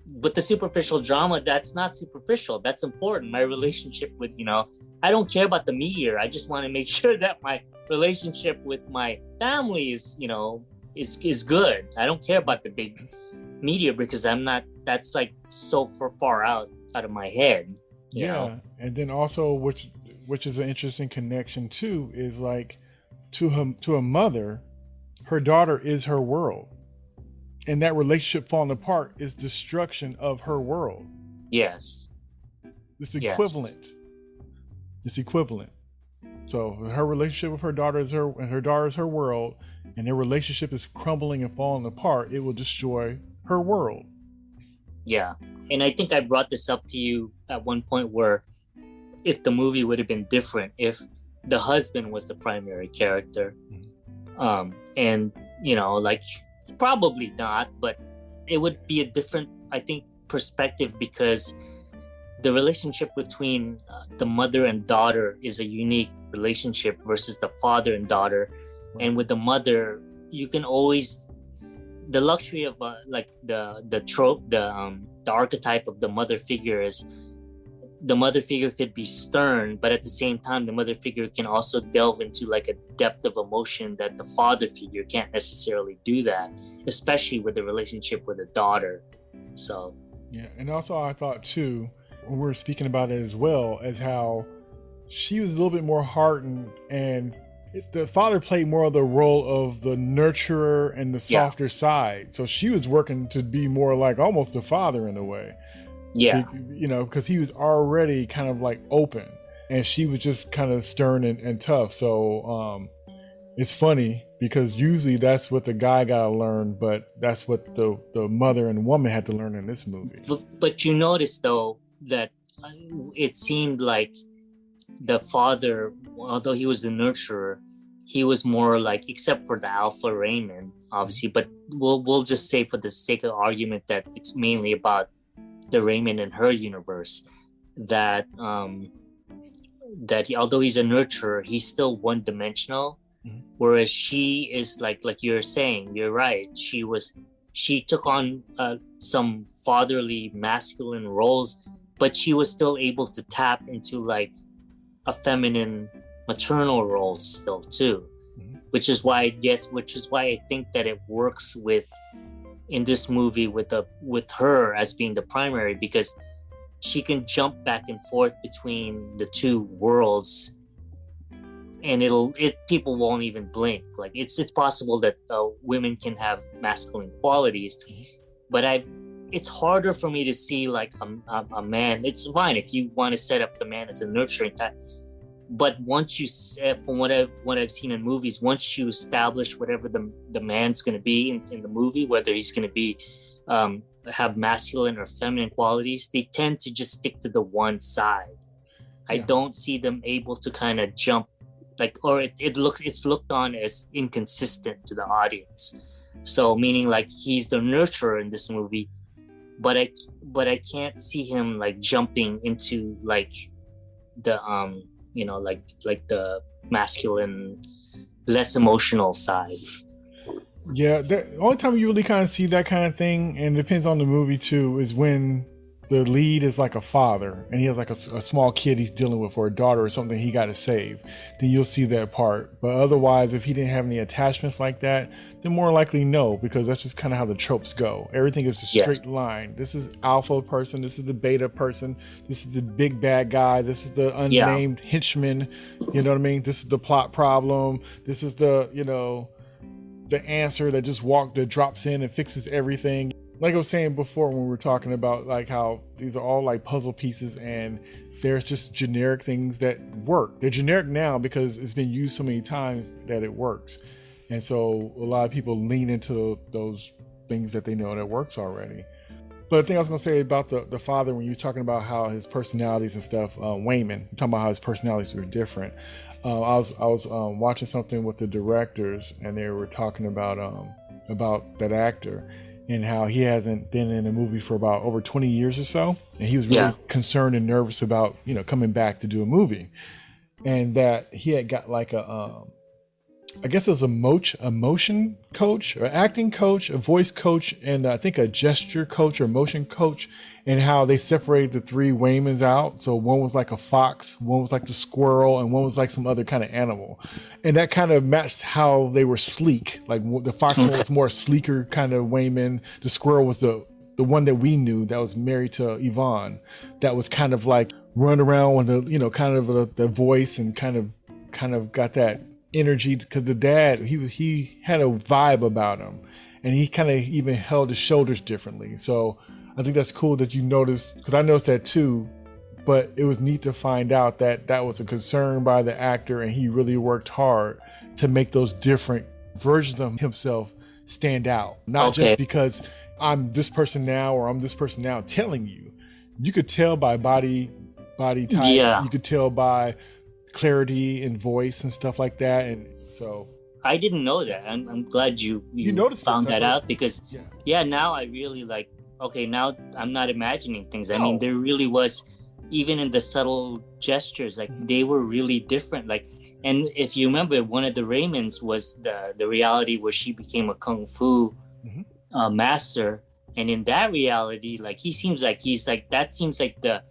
but the superficial drama, that's not superficial. That's important. My relationship with, I don't care about the meteor. I just want to make sure that my relationship with my family is, is good. I don't care about the big meteor, because I'm not, that's, like, so far out of my head. You know? And then also, which is an interesting connection too, is, like, to a mother, her daughter is her world, and that relationship falling apart is destruction of her world. Yes. It's equivalent. It's equivalent. So her relationship with her daughter is her daughter is her world, and their relationship is crumbling and falling apart. It will destroy her world. Yeah. And I think I brought this up to you at one point, where if the movie would have been different, if the husband was the primary character, and, like, probably not, but it would be a different, I think, perspective, because the relationship between the mother and daughter is a unique relationship versus the father and daughter. And with the mother, you can always, the luxury of like the trope, the archetype of the mother figure is, the mother figure could be stern, but at the same time, the mother figure can also delve into, like, a depth of emotion that the father figure can't necessarily do that, especially with the relationship with a daughter. So Yeah, and also I thought too, when we were speaking about it as well, as how she was a little bit more hardened, and the father played more of the role of the nurturer and the softer side. So she was working to be more like almost the father in a way. Yeah. You know, because he was already kind of like open, and she was just kind of stern and tough. So it's funny because usually that's what the guy gotta learn, but that's what the mother and woman had to learn in this movie. But you notice though that it seemed like the father, although he was the nurturer, he was more like, except for the alpha Raymond, obviously, but we'll just say for the sake of argument that it's mainly about the Raymond and her universe, that although he's a nurturer, he's still one-dimensional. Whereas she is like you're saying, you're right. She took on some fatherly masculine roles, but she was still able to tap into like a feminine maternal role still too, which is why I think that it works in this movie with her as being the primary, because she can jump back and forth between the two worlds. And people won't even blink. Like it's possible that women can have masculine qualities, but it's harder for me to see like a man. It's fine if you want to set up the man as a nurturing type, but once you, from what I've seen in movies, once you establish whatever the man's going to be in the movie, whether he's going to be have masculine or feminine qualities, they tend to just stick to the one side. I don't see them able to kind of jump. Or it's looked on as inconsistent to the audience. So meaning like he's the nurturer in this movie, but I can't see him like jumping into like the like the masculine, less emotional side. Yeah, the only time you really kind of see that kind of thing, and it depends on the movie too, is when the lead is like a father and he has like a small kid he's dealing with, or a daughter or something he got to save. Then you'll see that part. But otherwise, if he didn't have any attachments like that, then more likely no, because that's just kind of how the tropes go. Everything is a straight line. This is alpha person, this is the beta person, this is the big bad guy, this is the unnamed henchman, you know what I mean? This is the plot problem, this is the, you know, the answer that drops in and fixes everything. Like I was saying before when we were talking about like how these are all like puzzle pieces, and there's just generic things that work. They're generic now because it's been used so many times that it works. And so a lot of people lean into those things that they know that works already. But the thing I was going to say about the father, when you're talking about how his personalities and stuff, Wayman, talking about how his personalities were different. I was watching something with the directors, and they were talking about that actor and how he hasn't been in a movie for about over 20 years or so, and he was really concerned and nervous about, you know, coming back to do a movie, and that he had got like I guess it was a motion coach or acting coach, a voice coach, and I think a gesture coach or motion coach, and how they separated the three Waymans out. So one was like a fox, one was like the squirrel, and one was like some other kind of animal. And that kind of matched how they were sleek. Like the fox one was more sleeker kind of Wayman. The squirrel was the one that we knew that was married to Yvonne, that was kind of like run around with the, you know, kind of the voice and kind of got that energy, because the dad, he had a vibe about him, and he kind of even held his shoulders differently. So I think that's cool that you noticed, because I noticed that too, but it was neat to find out that that was a concern by the actor, and he really worked hard to make those different versions of himself stand out. Not just because I'm this person now or I'm this person now telling you. You could tell by body type. Yeah. You could tell by clarity and voice and stuff like that. And so I didn't know that. I'm glad you found that out, because now I really like, okay, now I'm not imagining things. I mean, there really was, even in the subtle gestures, like they were really different. Like, and if you remember, one of the Raymonds was the reality where she became a kung fu master, and in that reality, like he seems like he's like, that seems like the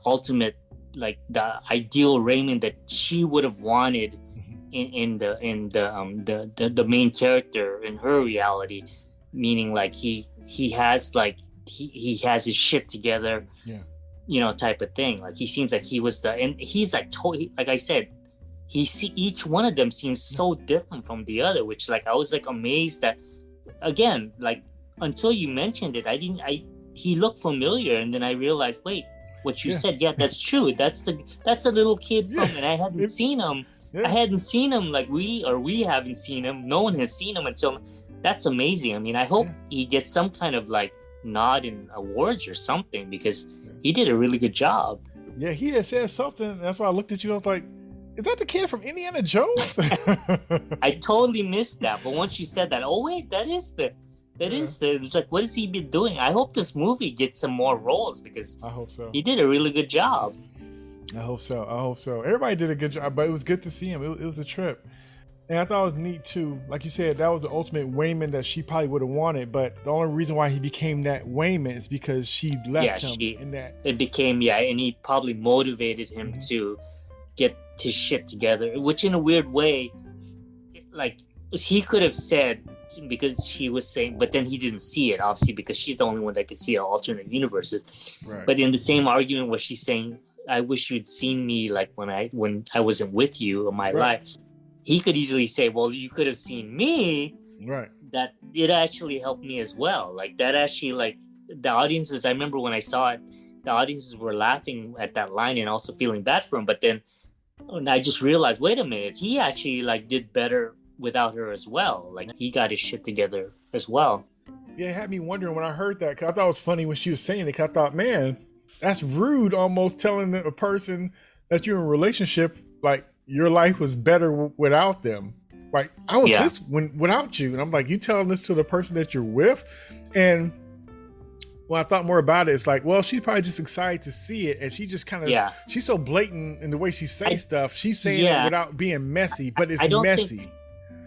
ultimate, like the ideal Raymond that she would have wanted in the main character in her reality. Meaning like he has like he has his shit together, type of thing. Like he seems like he was and he's like totally, like I said, each one of them seems so different from the other, which like I was like amazed that, again, like until you mentioned it, he looked familiar, and then I realized, wait, what you said, that's true. That's a little kid from, and I hadn't seen him. I hadn't seen him, like we haven't seen him. No one has seen him until. That's amazing. I mean, I hope he gets some kind of like nod in awards or something, because he did a really good job. Yeah, he had said something. That's why I looked at you. I was like, is that the kid from Indiana Jones? I totally missed that. But once you said that, oh wait, that is the. It was like, what has he been doing? I hope this movie gets some more roles, because I hope so. He did a really good job. I hope so. Everybody did a good job, but it was good to see him. It was a trip. And I thought it was neat too. Like you said, that was the ultimate Wayman that she probably would have wanted. But the only reason why he became that Wayman is because she left him in that. It became, and he probably motivated him to get his shit together, which in a weird way, like he could have said, because she was saying, but then he didn't see it, obviously, because she's the only one that could see an alternate universes. Right. But in the same argument where she's saying, I wish you'd seen me like when I wasn't with you in my life. He could easily say, well, you could have seen me. Right. That it actually helped me as well. Like that actually, like the audiences, I remember when I saw it, the audiences were laughing at that line and also feeling bad for him. But then I just realized, wait a minute, he actually like did better without her as well. Like he got his shit together as well. Yeah, it had me wondering when I heard that, because I thought it was funny when she was saying it, because I thought, man, that's rude, almost telling a person that you're in a relationship, like your life was better without them. Like I was this without you. And I'm like, you telling this to the person that you're with? And when I thought more about it, it's like, well, she's probably just excited to see it. And she just kind of, she's so blatant in the way she says stuff. She's saying it without being messy, but it's messy.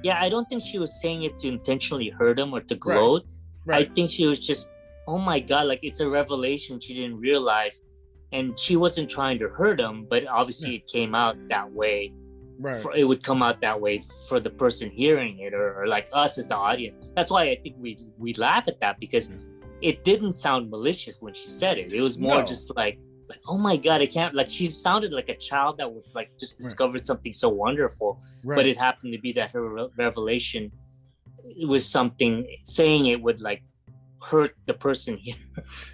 I don't think she was saying it to intentionally hurt him or to gloat. Right. I think she was just, oh my God, like it's a revelation she didn't realize. And she wasn't trying to hurt him, but obviously it came out that way. Right. It would come out that way for the person hearing it, or like us as the audience. That's why I think we laugh at that, because it didn't sound malicious when she said it. It was more just like, oh my God, I can't, like she sounded like a child that was like just discovered something so wonderful. Right. But it happened to be that her revelation, it was something, saying it would like hurt the person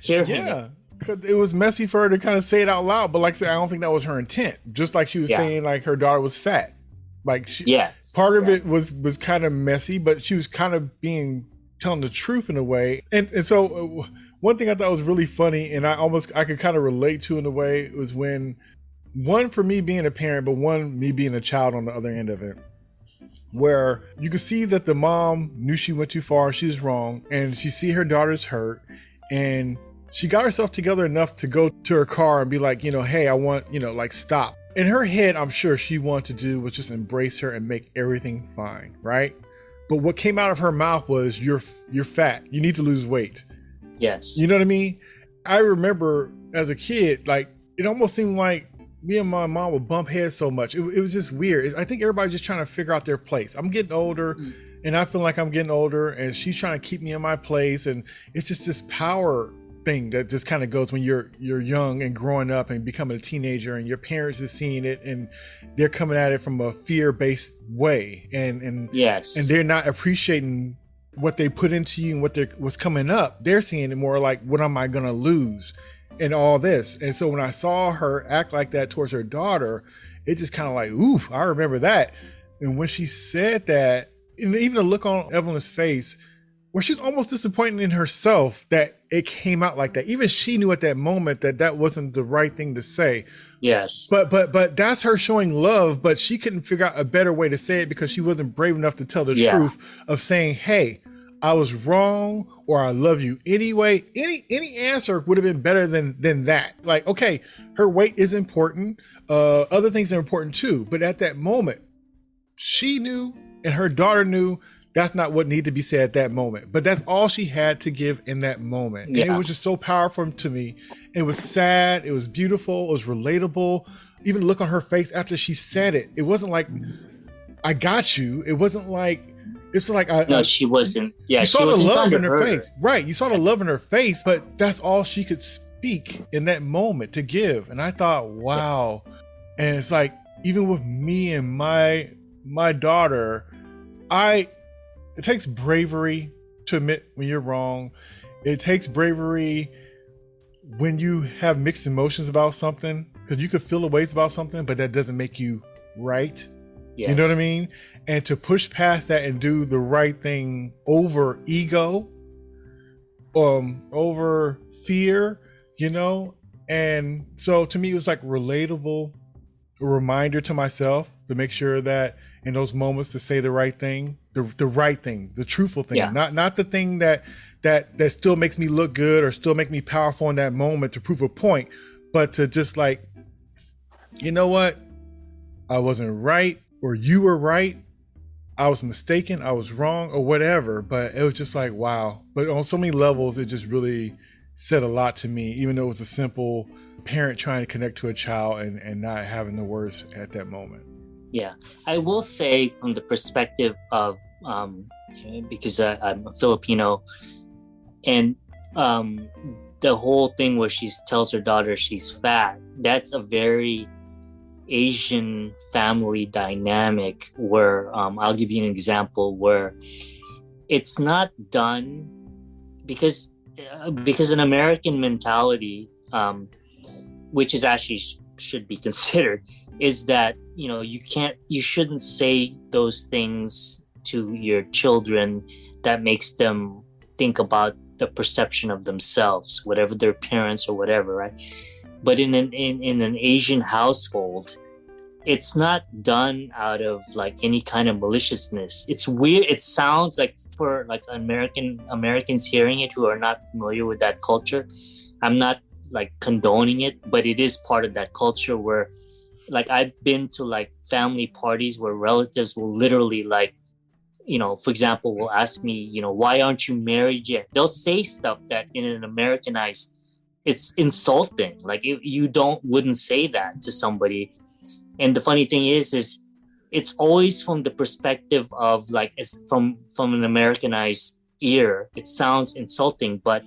hearing it. Cause it was messy for her to kind of say it out loud, but like I said, I don't think that was her intent. Just like she was saying, like her daughter was fat. Like part of it was kind of messy, but she was kind of telling the truth in a way. And so one thing I thought was really funny, and I could kind of relate to in a way, was when, one, for me being a parent, but one, me being a child on the other end of it, where you could see that the mom knew she went too far, she was wrong, and she see her daughter's hurt, and she got herself together enough to go to her car and be like, hey, I want, like stop. In her head, I'm sure she wanted to do was just embrace her and make everything fine, right? But what came out of her mouth was, you're fat, you need to lose weight. Yes. You know what I mean? I remember as a kid, like it almost seemed like me and my mom would bump heads so much. It was just weird. I think everybody's just trying to figure out their place. I'm getting older and I feel like I'm getting older, and she's trying to keep me in my place. And it's just this power thing that just kind of goes when you're young and growing up and becoming a teenager, and your parents are seeing it and they're coming at it from a fear-based way, and they're not appreciating what they put into you and what's coming up. They're seeing it more like, what am I gonna lose and all this. And so when I saw her act like that towards her daughter, it just kind of like, ooh, I remember that. And when she said that, and even the look on Evelyn's face, where she's almost disappointed in herself that it came out like that. Even she knew at that moment that wasn't the right thing to say. Yes. But that's her showing love, but she couldn't figure out a better way to say it, because she wasn't brave enough to tell the truth of saying, hey, I was wrong, or I love you anyway. Any answer would have been better than that. Like, okay, her weight is important. Other things are important too. But at that moment, she knew and her daughter knew that's not what needed to be said at that moment. But that's all she had to give in that moment. And it was just so powerful to me. It was sad. It was beautiful. It was relatable. Even the look on her face after she said it. It wasn't like, I got you. It wasn't like, It's like No, she wasn't. Yeah, you she saw the wasn't love trying to in her hurt face, right? You saw the love in her face, but that's all she could speak in that moment to give. And I thought, wow. Yeah. And it's like, even with me and my daughter, it takes bravery to admit when you're wrong. It takes bravery when you have mixed emotions about something, because you could feel the ways about something, but that doesn't make you right. Yes. You know what I mean? And to push past that and do the right thing over ego, over fear, you know? And so to me, it was like relatable, a reminder to myself to make sure that in those moments to say the right thing, the right thing, the truthful thing, not the thing that still makes me look good or still make me powerful in that moment to prove a point, but to just like, you know what? I wasn't right, or you were right. I was mistaken. I was wrong, or whatever. But it was just like, wow. But on so many levels, it just really said a lot to me, even though it was a simple parent trying to connect to a child and not having the words at that moment. Yeah, I will say from the perspective of, because I'm a Filipino, and the whole thing where she tells her daughter she's fat, that's a very Asian family dynamic where I'll give you an example where it's not done because an American mentality, which is actually should be considered, is that, you know, you shouldn't say those things to your children that makes them think about the perception of themselves, whatever their parents or whatever, right? But in an Asian household, it's not done out of like any kind of maliciousness. It's weird. It sounds like, for like Americans hearing it who are not familiar with that culture, I'm not like condoning it, but it is part of that culture where, like, I've been to like family parties where relatives will literally, like, you know, for example, will ask me, you know, why aren't you married yet? They'll say stuff that in an Americanized, it's insulting. Like, you wouldn't say that to somebody. And the funny thing is it's always from the perspective of like, it's from an Americanized ear. It sounds insulting, but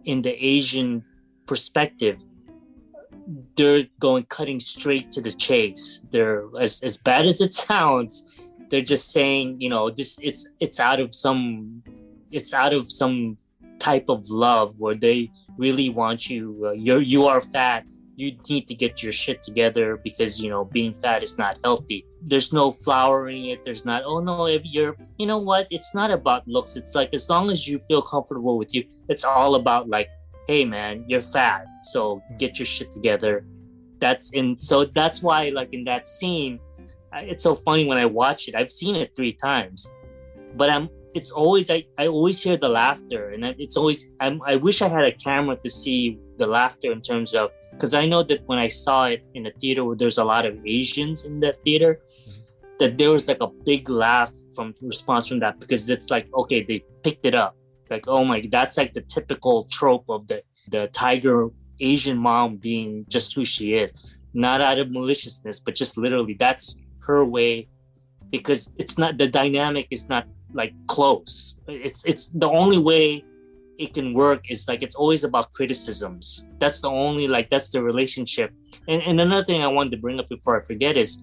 in the Asian perspective, they're cutting straight to the chase. They're as bad as it sounds. They're just saying, you know, this it's out of some type of love where they really want you. You are fat. You need to get your shit together because, you know, being fat is not healthy. There's no flowering it. There's not, oh no, if you're, you know what? It's not about looks. It's like, as long as you feel comfortable with you, it's all about like, hey man, you're fat, so get your shit together. So that's why, like, in that scene, it's so funny when I watch it. I've seen it 3 times, but I always hear the laughter, and I wish I had a camera to see the laughter in terms of, because I know that when I saw it in a theater where there's a lot of Asians in that theater, that there was like a big laugh response from that, because it's like, okay, they picked it up. Like, oh my, that's like the typical trope of the tiger Asian mom being just who she is, not out of maliciousness, but just literally that's her way, because it's not, the dynamic is not like close. It's the only way it can work is like, it's always about criticisms. That's the only, like, that's the relationship. And another thing I wanted to bring up before I forget is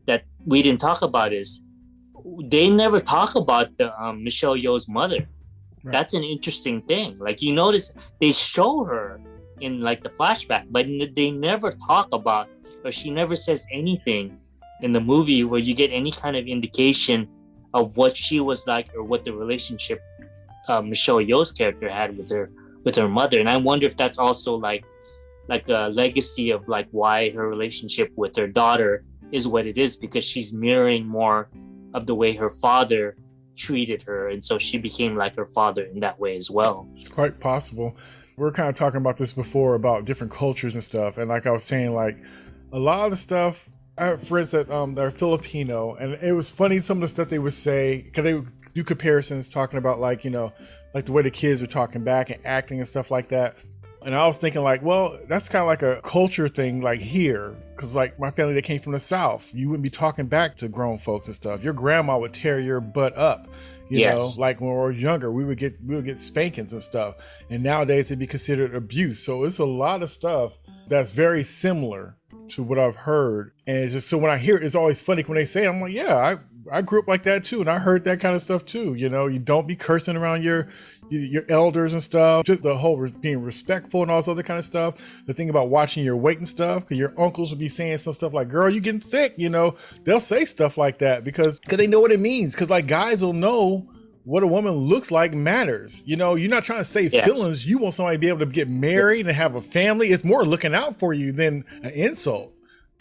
that we didn't talk about is they never talk about the Michelle Yeoh's mother. Right. That's an interesting thing. Like, you notice they show her in like the flashback, but they never talk about, or she never says anything in the movie where you get any kind of indication of what she was like or what the relationship Michelle Yeoh's character had with her mother. And I wonder if that's also like a legacy of like why her relationship with her daughter is what it is, because she's mirroring more of the way her father treated her, and so she became like her father in that way as well. It's quite possible. We're kind of talking about this before about different cultures and stuff, and like I was saying, like a lot of the stuff, I have friends that are Filipino, and it was funny some of the stuff they would say, because they would do comparisons talking about, like, you know, like the way the kids are talking back and acting and stuff like that. And I was thinking like, well, that's kind of like a culture thing, like here, because like my family, they came from the South. You wouldn't be talking back to grown folks and stuff. Your grandma would tear your butt up, you know, like when we were younger, we would get spankings and stuff. And nowadays it'd be considered abuse. So it's a lot of stuff that's very similar to what I've heard. And it's just, so when I hear it, it's always funny when they say it, I'm like, yeah, I grew up like that too. And I heard that kind of stuff too. You know, you don't be cursing around your elders and stuff, just the whole being respectful and all this other kind of stuff. The thing about watching your weight and stuff, because your uncles will be saying some stuff like, girl, you getting thick, you know, they'll say stuff like that because they know what it means. Because like guys will know what a woman looks like matters. You know, you're not trying to save feelings. You want somebody to be able to get married and have a family. It's more looking out for you than an insult.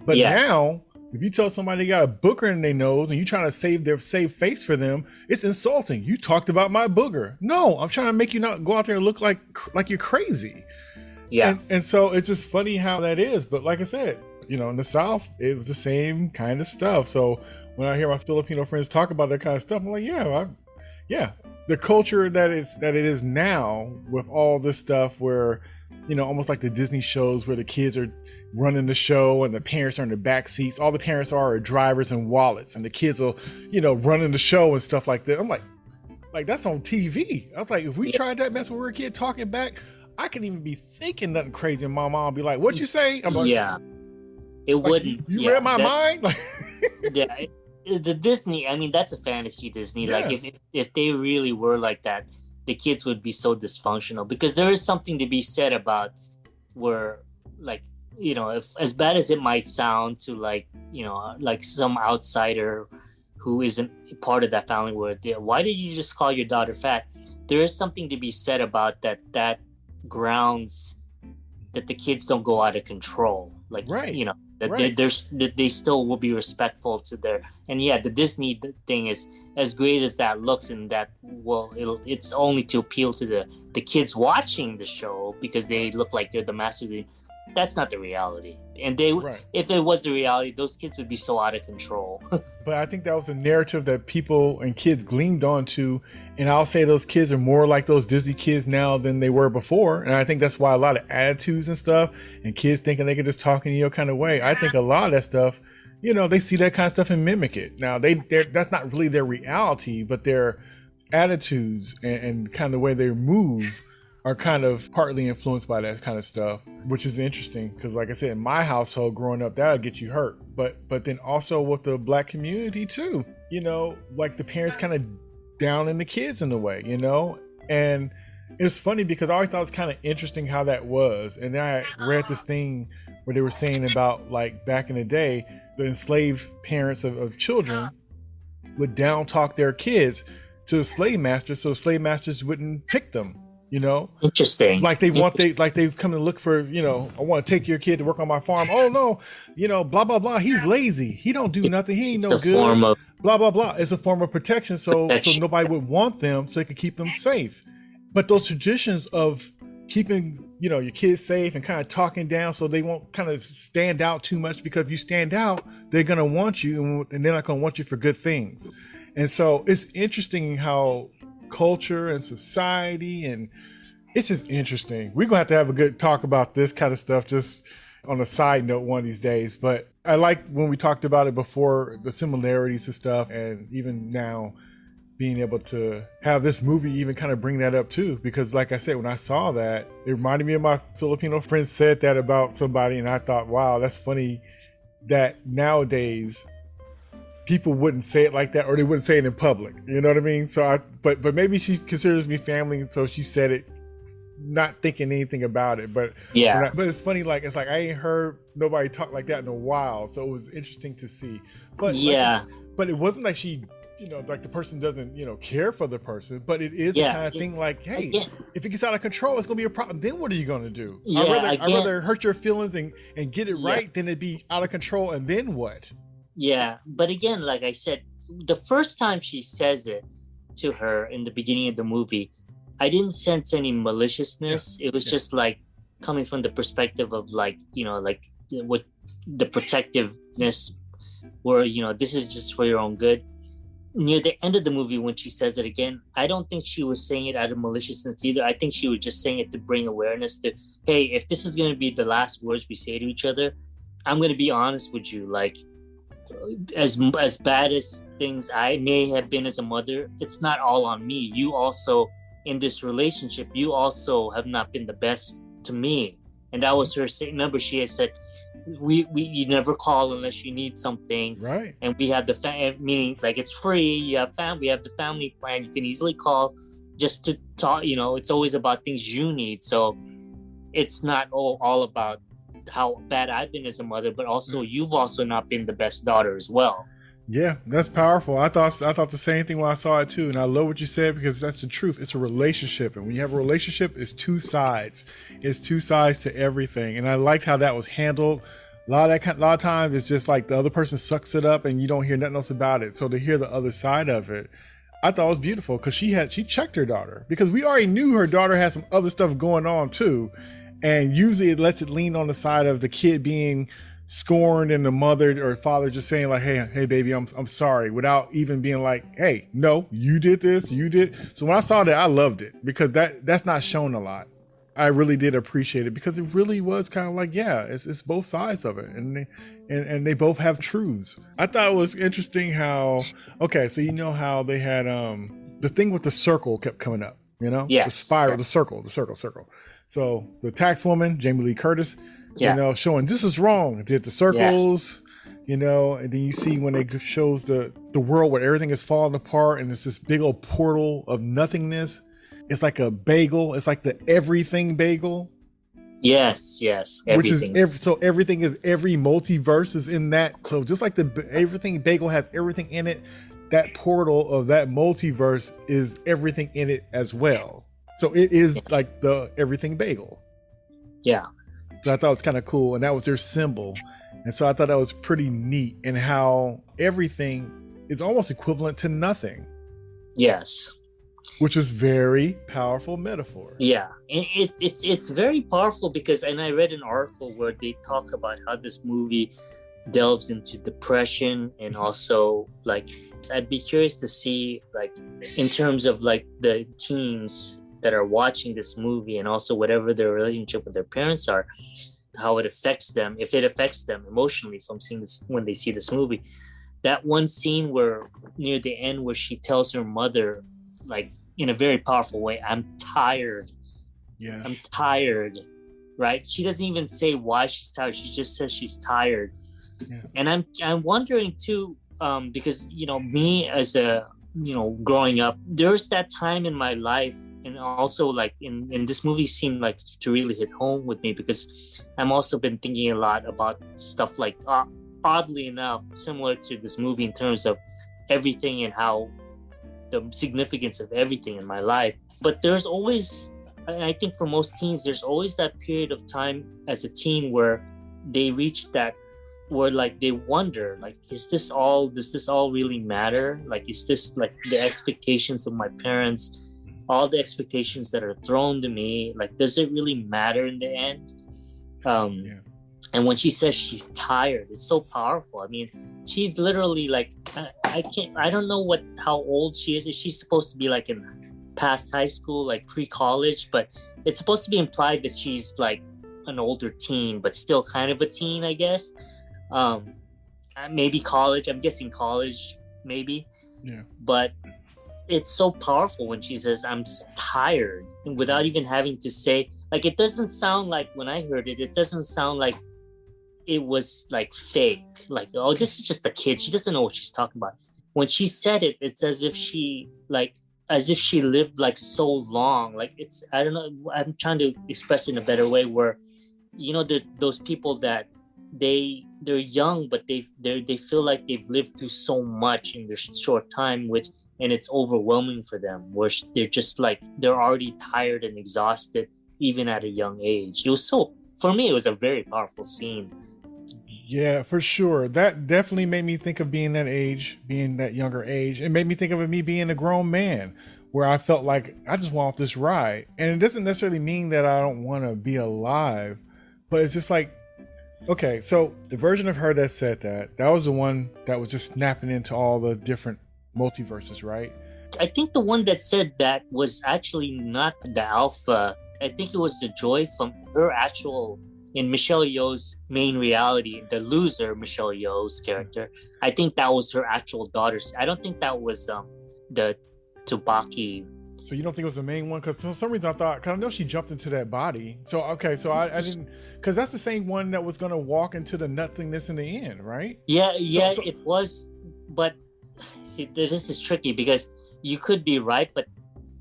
But now, if you tell somebody they got a booger in their nose and you trying to save face for them, it's insulting. You talked about my booger. No, I'm trying to make you not go out there and look like you're crazy. Yeah. And so it's just funny how that is. But like I said, you know, in the South, it was the same kind of stuff. So when I hear my Filipino friends talk about that kind of stuff, I'm like, yeah, the culture that it is now with all this stuff where, you know, almost like the Disney shows where the kids are running the show and the parents are in the back seats. All the parents are drivers and wallets, and the kids will, you know, running the show and stuff like that. I'm like that's on TV. I was like, if we tried that mess when we were a kid talking back, I couldn't even be thinking nothing crazy. And my mom would be like, "What'd you say?" I'm like, it wouldn't. You read my mind. Like, the Disney. I mean, that's a fantasy Disney. Yeah. Like if they really were like that, the kids would be so dysfunctional. Because there is something to be said about where, like, you know, if as bad as it might sound to like, you know, like some outsider who isn't part of that family, where why did you just call your daughter fat? There is something to be said about that grounds that the kids don't go out of control. Like, you know, that they still will be respectful to their, and the Disney thing is as great as that looks, and that, well, it's only to appeal to the kids watching the show because they look like they're the masters. That's not the reality. And if it was the reality, those kids would be so out of control. But I think that was a narrative that people and kids gleamed onto. And I'll say those kids are more like those Disney kids now than they were before. And I think that's why a lot of attitudes and stuff and kids thinking they can just talk in your kind of way. I think a lot of that stuff, you know, they see that kind of stuff and mimic it. Now, that's not really their reality, but their attitudes and kind of the way they move are kind of partly influenced by that kind of stuff, which is interesting because, like I said, in my household growing up, that'll get you hurt. But then also with the Black community too, you know, like the parents kind of downing the kids in a way, you know. And it's funny because I always thought it was kind of interesting how that was. And then I read this thing where they were saying about, like, back in the day, the enslaved parents of children would down talk their kids to the slave masters, so slave masters wouldn't pick them. You know, interesting. Like they come to look for, you know, I want to take your kid to work on my farm. Oh no, you know, blah blah blah. He's lazy. He don't do nothing. He ain't no good. Blah blah blah. It's a form of protection, so nobody would want them, so they could keep them safe. But those traditions of keeping, you know, your kids safe and kind of talking down so they won't kind of stand out too much, because if you stand out, they're gonna want you, and they're not gonna want you for good things. And so it's interesting how culture and society, and it's just interesting. We're gonna have a good talk about this kind of stuff just on a side note one of these days. But I like when we talked about it before, the similarities and stuff, and even now being able to have this movie even kind of bring that up too, because like I said, when I saw that, it reminded me of my Filipino friend said that about somebody, and I thought, wow, that's funny that nowadays people wouldn't say it like that, or they wouldn't say it in public. You know what I mean? So but maybe she considers me family, and so she said it not thinking anything about it. But but it's funny, like, it's like I ain't heard nobody talk like that in a while, so it was interesting to see. But but it wasn't like she, you know, like the person doesn't, you know, care for the person, but it is the kind of thing like, hey, if it gets out of control, it's gonna be a problem. Then what are you gonna do? I'd rather hurt your feelings and get it right than it be out of control, and then what? Yeah, but again, like I said, the first time she says it to her in the beginning of the movie, I didn't sense any maliciousness. It was just like coming from the perspective of, like, you know, like what the protectiveness, where, you know, this is just for your own good. near the end of the movie when she says it again, I don't think she was saying it out of maliciousness either. I think she was just saying it to bring awareness to, hey, if this is going to be the last words we say to each other, I'm going to be honest with you. Like, as bad as things I may have been as a mother, it's not all on me. You also, in this relationship, you also have not been the best to me. And that was her saying. Remember, she had said, we you never call unless you need something, right? And we have the meaning, like, it's free. You have we have the family plan. You can easily call just to talk. You know, it's always about things you need. So it's not all about how bad I've been as a mother, but also you've also not been the best daughter as well. Yeah, that's powerful. I thought the same thing when I saw it too, and I love what you said, because that's the truth. It's a relationship, and when you have a relationship, it's two sides. It's two sides to everything, and I liked how that was handled. A lot of times, it's just like the other person sucks it up, and you don't hear nothing else about it. So to hear the other side of it, I thought it was beautiful, because she checked her daughter, because we already knew her daughter had some other stuff going on too, and usually it lets it lean on the side of the kid being scorned and the mother or father just saying like, hey baby, I'm sorry, without even being like, hey, no, you did this, you did. So when I saw that, I loved it, because that's not shown a lot. I really did appreciate it, because it really was kind of like, yeah, it's both sides of it, and they both have truths. I thought it was interesting how, okay, so you know how they had the thing with the circle kept coming up, you know, yes, the spiral, yes. the circle. So the tax woman, Jamie Lee Curtis, yeah, you know, showing this is wrong, did the circles, yes. You know, and then you see when it shows the world where everything is falling apart and it's this big old portal of nothingness. It's like a bagel. It's like the everything bagel. Yes, everything. Which is so everything is, every multiverse is in that. So just like the everything bagel has everything in it, that portal of that multiverse is everything in it as well. So it is like the everything bagel. Yeah. So I thought it was kind of cool, and that was their symbol. And so I thought that was pretty neat, and how everything is almost equivalent to nothing. Yes. Which is very powerful metaphor. Yeah, it's very powerful, because, and I read an article where they talk about how this movie delves into depression, and also, like, I'd be curious to see, like, in terms of like the teens that are watching this movie, and also whatever their relationship with their parents are, how it affects them, if it affects them emotionally from seeing this when they see this movie. That one scene where near the end where she tells her mother, like, in a very powerful way, I'm tired. Yeah. I'm tired. Right? She doesn't even say why she's tired. She just says she's tired. Yeah. And I'm wondering too, because, you know, me as a, you know, growing up, there's that time in my life, and also like in this movie seemed like to really hit home with me, because I'm also been thinking a lot about stuff like, oddly enough, similar to this movie in terms of everything and how the significance of everything in my life. But there's always, I think for most teens, there's always that period of time as a teen where they reach that, where like they wonder, like, does this all really matter? Like, is this like the expectations of my parents, all the expectations that are thrown to me, like, does it really matter in the end? And when she says she's tired, it's so powerful. I mean, she's literally like, I don't know how old she is. She's supposed to be like in past high school, like pre-college, but it's supposed to be implied that she's like an older teen, but still kind of a teen, I guess. Maybe college. I'm guessing college, maybe. Yeah. But it's so powerful when she says, I'm tired, without even having to say, like, it doesn't sound like, when I heard it, it doesn't sound like it was like fake, like, oh, this is just a kid, she doesn't know what she's talking about. When she said it, it's as if she lived like so long. Like, it's, I don't know, I'm trying to express it in a better way, where, you know, those people that they're young, but they feel like they've lived through so much in their short time, and it's overwhelming for them, where they're just like, they're already tired and exhausted even at a young age. For me, it was a very powerful scene. Yeah, for sure. That definitely made me think of being that younger age. It made me think of me being a grown man, where I felt like I just want this ride. And it doesn't necessarily mean that I don't want to be alive, but it's just like, okay, so the version of her that said that was the one that was just snapping into all the different multiverses, right? I think the one that said that was actually not the alpha. I think it was the Joy from her actual, in Michelle Yeoh's main reality, the loser Michelle Yeoh's character. I think that was her actual daughter. I don't think that was the Tsubaki. So you don't think it was the main one? Because for some reason I thought, because I know she jumped into that body. So okay, so I didn't, because that's the same one that was going to walk into the nothingness in the end, right? Yeah, So it was. But see, this is tricky because you could be right, but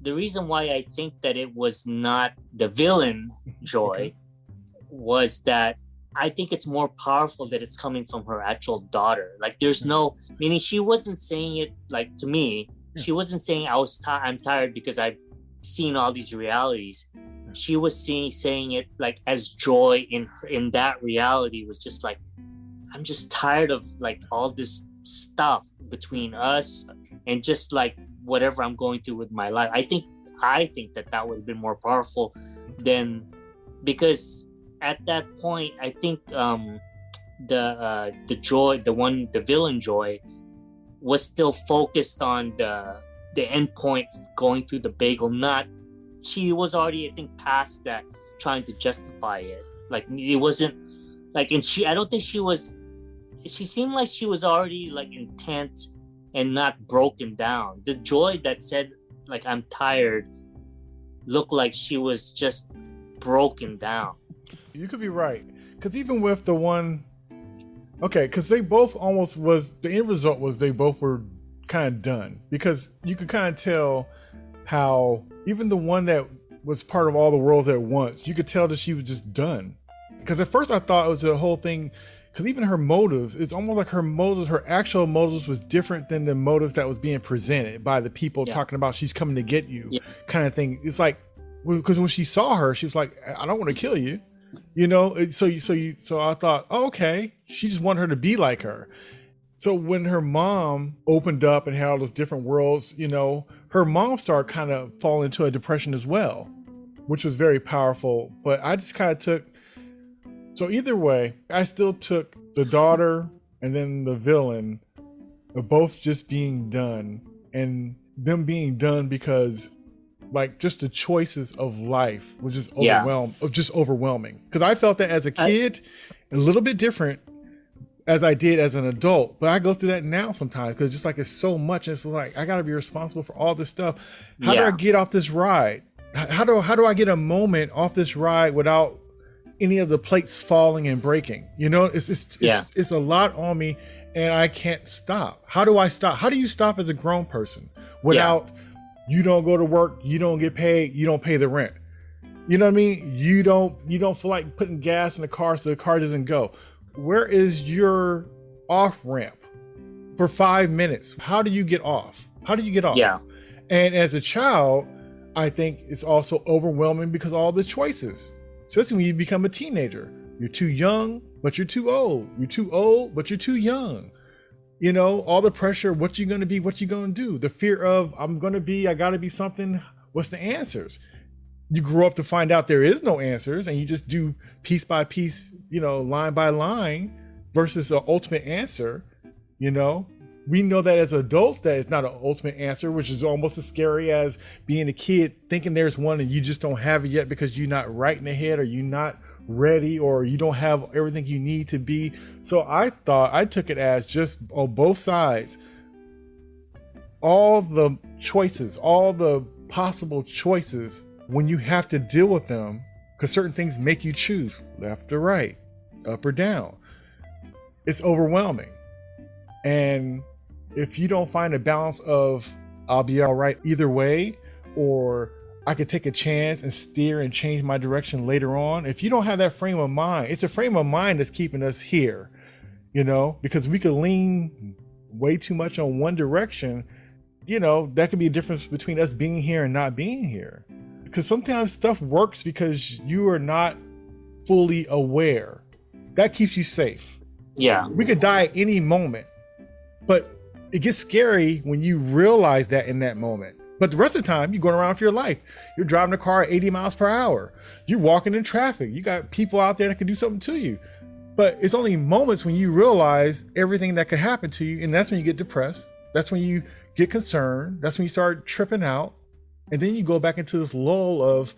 the reason why I think that it was not the villain Joy was that I think it's more powerful that it's coming from her actual daughter. Like there's no, meaning she wasn't saying it like to me. She wasn't saying I'm tired because I've seen all these realities. She was saying it like as Joy in that reality was just like, I'm just tired of like all this stuff between us and just like whatever I'm going through with my life. I think that would have been more powerful than, because at that point I think the Joy, the villain Joy, was still focused on the end point going through the bagel. Not, she was already, I think, past that, trying to justify it. Like it wasn't like, and I don't think she seemed like she was already like intent and not broken down. The Joy that said like I'm tired looked like she was just broken down. You could be right, because even with the one, okay, because they both almost was, the end result was they both were kind of done, because you could kind of tell how even the one that was part of all the worlds at once, you could tell that she was just done. Because at first I thought it was the whole thing, because even her motives, it's almost like her actual motives was different than the motives that was being presented by the people talking about she's coming to get you kind of thing. It's like, because when she saw her, she was like, I don't want to kill you. You know, so I thought, oh, okay, she just wanted her to be like her. So when her mom opened up and had all those different worlds, you know, her mom started kind of falling into a depression as well, which was very powerful. But I just kind of took, so either way, I still took the daughter and then the villain of both just being done, and them being done because like just the choices of life was just overwhelming. Because I felt that as a kid, a little bit different as I did as an adult, but I go through that now sometimes because just like it's so much, and it's like I got to be responsible for all this stuff. How do I get off this ride? How do I get a moment off this ride without any of the plates falling and breaking? You know, it's a lot on me, and I can't stop. How do I stop? How do you stop as a grown person without? You don't go to work, you don't get paid, you don't pay the rent. You know what I mean? You don't feel like putting gas in the car so the car doesn't go. Where is your off ramp for 5 minutes? How do you get off? Yeah. And as a child, I think it's also overwhelming because all the choices, especially when you become a teenager. You're too young, but you're too old. You're too old, but you're too young. You know, all the pressure, what you gonna be, what you gonna do, the fear of I gotta be something. What's the answers? You grow up to find out there is no answers, and you just do piece by piece, you know, line by line versus an ultimate answer. You know, we know that as adults that it's not an ultimate answer, which is almost as scary as being a kid thinking there's one and you just don't have it yet because you're not right in the head, or you're not ready, or you don't have everything you need to be. So I took it as just on both sides, all the choices, all the possible choices, when you have to deal with them, because certain things make you choose left or right, up or down, it's overwhelming. And if you don't find a balance of I'll be all right either way, or I could take a chance and steer and change my direction later on. If you don't have that frame of mind, it's a frame of mind that's keeping us here, you know, because we could lean way too much on one direction. You know, that could be a difference between us being here and not being here. Because sometimes stuff works because you are not fully aware. That keeps you safe. Yeah. We could die at any moment, but it gets scary when you realize that in that moment. But the rest of the time, you're going around for your life. You're driving a car at 80 miles per hour. You're walking in traffic. You got people out there that can do something to you. But it's only moments when you realize everything that could happen to you. And that's when you get depressed. That's when you get concerned. That's when you start tripping out. And then you go back into this lull of,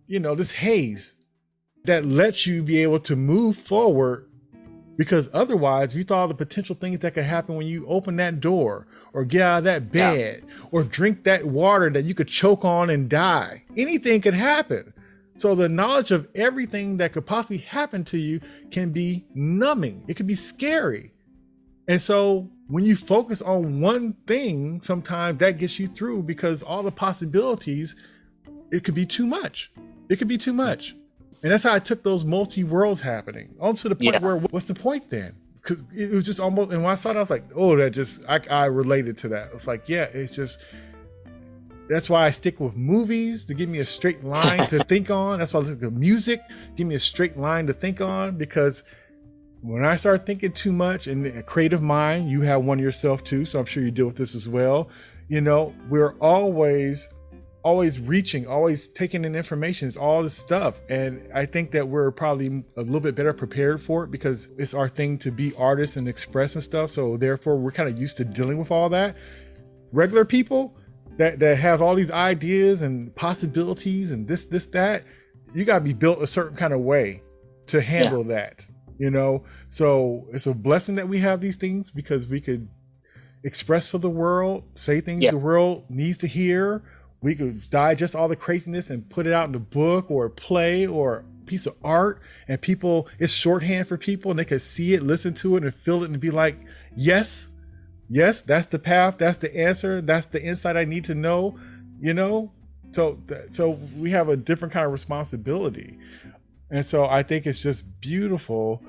this haze that lets you be able to move forward. Because otherwise, you thought of the potential things that could happen when you open that door or get out of that bed or drink that water that you could choke on and die. Anything could happen. So the knowledge of everything that could possibly happen to you can be numbing. It can be scary. And so when you focus on one thing, sometimes that gets you through, because all the possibilities, it could be too much. It could be too much. And that's how I took those multi-worlds happening. On to the point where, what's the point then? Because it was just almost, and when I saw it, I was like, oh, I related to that. It was like, yeah, it's just, that's why I stick with movies, to give me a straight line to think on. That's why I look at music, give me a straight line to think on, because when I start thinking too much, and a creative mind, you have one yourself too, so I'm sure you deal with this as well. We're always reaching, always taking in information, it's all this stuff. And I think that we're probably a little bit better prepared for it, because it's our thing to be artists and express and stuff. So therefore we're kind of used to dealing with all that. Regular people that have all these ideas and possibilities and this, that, you gotta be built a certain kind of way to handle that, So it's a blessing that we have these things, because we could express for the world, say things the world needs to hear. We could digest all the craziness and put it out in a book or a play or a piece of art, and it's shorthand for people, and they can see it, listen to it, and feel it, and be like, yes, that's the path, that's the answer, that's the insight I need to know, So we have a different kind of responsibility. And so I think it's just beautiful,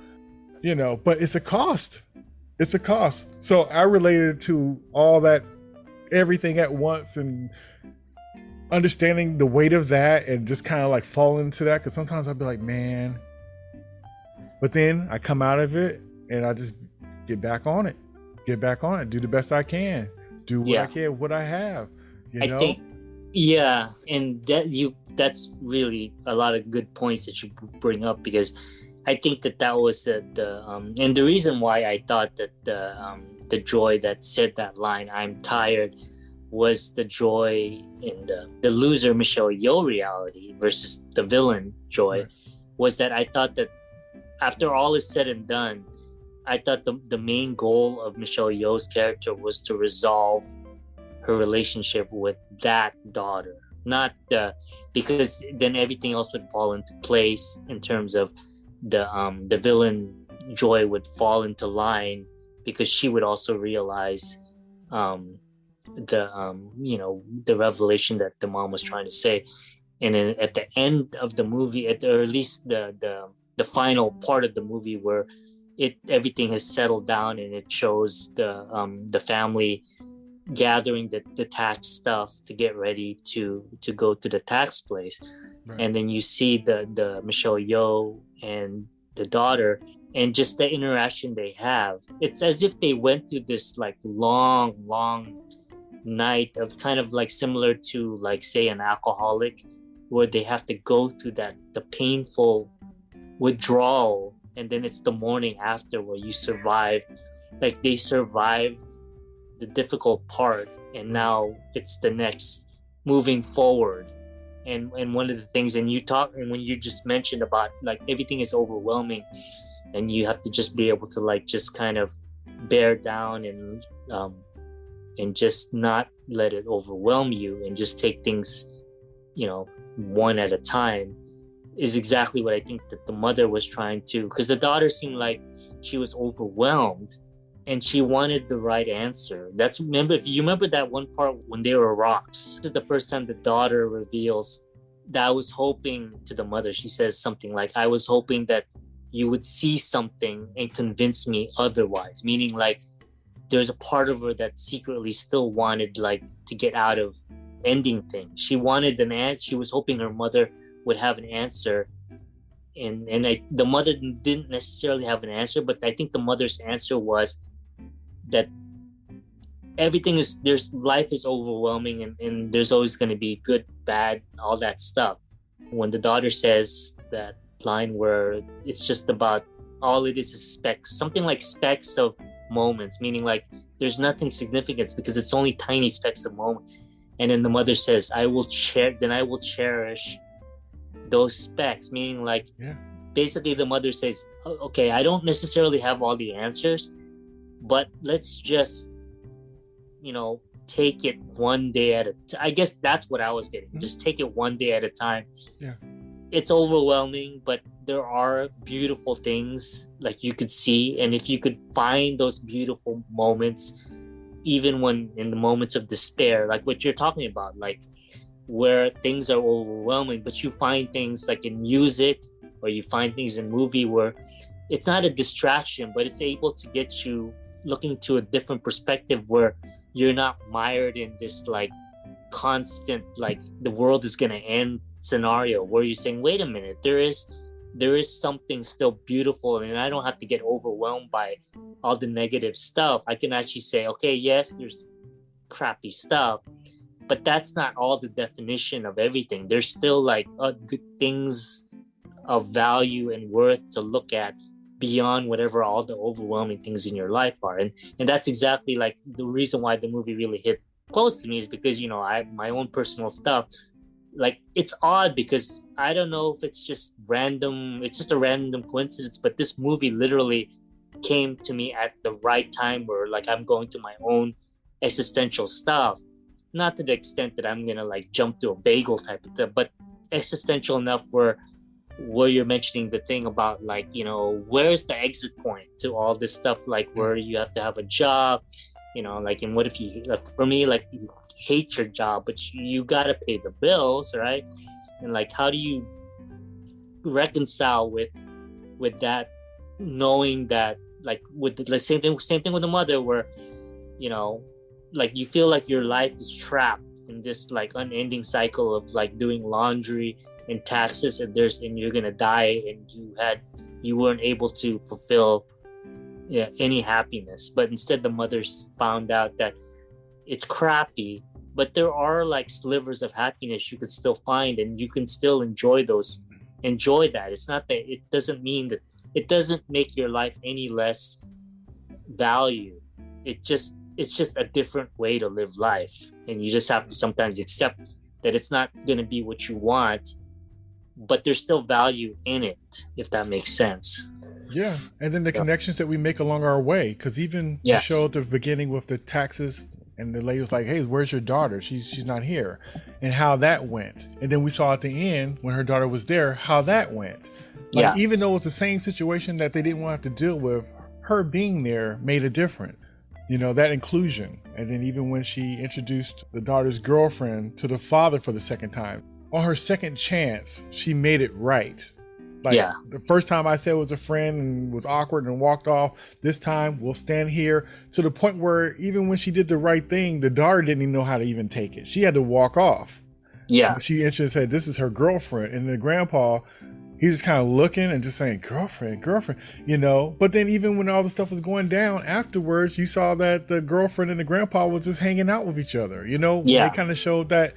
but it's a cost. It's a cost. So I related to all that, everything at once, and understanding the weight of that, and just kind of like fall into that, because sometimes I'd be like, man, but then I come out of it and I just get back on it, do the best I can, do what I can, what I have, I think, and that's really a lot of good points that you bring up, because I think that was the and the reason why I thought that the joy that said that line, I'm tired, was the joy in the loser Michelle Yeoh reality versus the villain joy. Was that I thought that after all is said and done, I thought the main goal of Michelle Yeoh's character was to resolve her relationship with that daughter, not because then everything else would fall into place in terms of the villain joy would fall into line, because she would also realize the revelation that the mom was trying to say. And then at the end of the movie, or at least the final part of the movie, where everything has settled down, and it shows the family gathering the tax stuff to get ready to go to the tax place. And then you see the Michelle Yeoh and the daughter, and just the interaction they have. It's as if they went through this like long night of kind of like similar to, like, say, an alcoholic, where they have to go through the painful withdrawal, and then it's the morning after where you survived. Like, they survived the difficult part, and now it's the next moving forward. And one of the things, and when you just mentioned about like everything is overwhelming, and you have to just be able to like just kind of bear down and just not let it overwhelm you, and just take things, one at a time, is exactly what I think that the mother was trying to, because the daughter seemed like she was overwhelmed and she wanted the right answer. If you remember that one part when they were rocks, this is the first time the daughter reveals that I was hoping to the mother. She says something like, I was hoping that you would see something and convince me otherwise, meaning like there's a part of her that secretly still wanted like to get out of ending things. She wanted an answer. She was hoping her mother would have an answer, and the mother didn't necessarily have an answer, but I think the mother's answer was that life is overwhelming, and there's always going to be good, bad, all that stuff. When the daughter says that line where it's just about all it is specks, something like specks of moments, meaning like there's nothing significant because it's only tiny specks of moment. And then the mother says, I will cherish those specks, meaning like, basically the mother says, okay, I don't necessarily have all the answers, but let's just, take it one day at a time. I guess that's what I was getting. Just take it one day at a time. Yeah. It's overwhelming, but there are beautiful things like you could see. And if you could find those beautiful moments, even when in the moments of despair, like what you're talking about, like where things are overwhelming, but you find things like in music or you find things in movie where it's not a distraction, but it's able to get you looking to a different perspective where you're not mired in this like constant, like the world is going to end scenario where you're saying, wait a minute, there is something still beautiful, and I don't have to get overwhelmed by all the negative stuff. I can actually say, okay, yes, there's crappy stuff, but that's not all the definition of everything. There's still like good things of value and worth to look at beyond whatever all the overwhelming things in your life are. And that's exactly like the reason why the movie really hit close to me is because, I have my own personal stuff. Like, it's odd because I don't know if it's just random. It's just a random coincidence, but this movie literally came to me at the right time where like I'm going to my own existential stuff. Not to the extent that I'm going to like jump to a bagel type of thing, but existential enough where you're mentioning the thing about like, where's the exit point to all this stuff, like where you have to have a job, like, and what if you, for me, like you hate your job, but you gotta pay the bills, right? And like, how do you reconcile with that, knowing that like with the same thing with the mother where, like you feel like your life is trapped in this like unending cycle of like doing laundry and taxes, and you're gonna die, and you weren't able to fulfill any happiness. But instead the mothers found out that it's crappy, but there are like slivers of happiness you could still find, and you can still enjoy that. It's not that it doesn't mean that it doesn't make your life any less value. It's just a different way to live life, and you just have to sometimes accept that it's not gonna be what you want, but there's still value in it, if that makes sense. Yeah, and then the connections that we make along our way, because even the show at the beginning with the taxes, and the lady was like, hey, where's your daughter? She's not here. And how that went. And then we saw at the end, when her daughter was there, how that went. Like, even though it's the same situation that they didn't want to have to deal with, her being there made a difference. That inclusion. And then even when she introduced the daughter's girlfriend to the father for the second time, on her second chance, she made it right. Like the first time I said was a friend and was awkward and walked off. This time we'll stand here, to the point where even when she did the right thing, the daughter didn't even know how to even take it. She had to walk off. Yeah. She introduced said, this is her girlfriend. And the grandpa, he was kind of looking and just saying, girlfriend. But then even when all the stuff was going down afterwards, you saw that the girlfriend and the grandpa was just hanging out with each other. They kind of showed that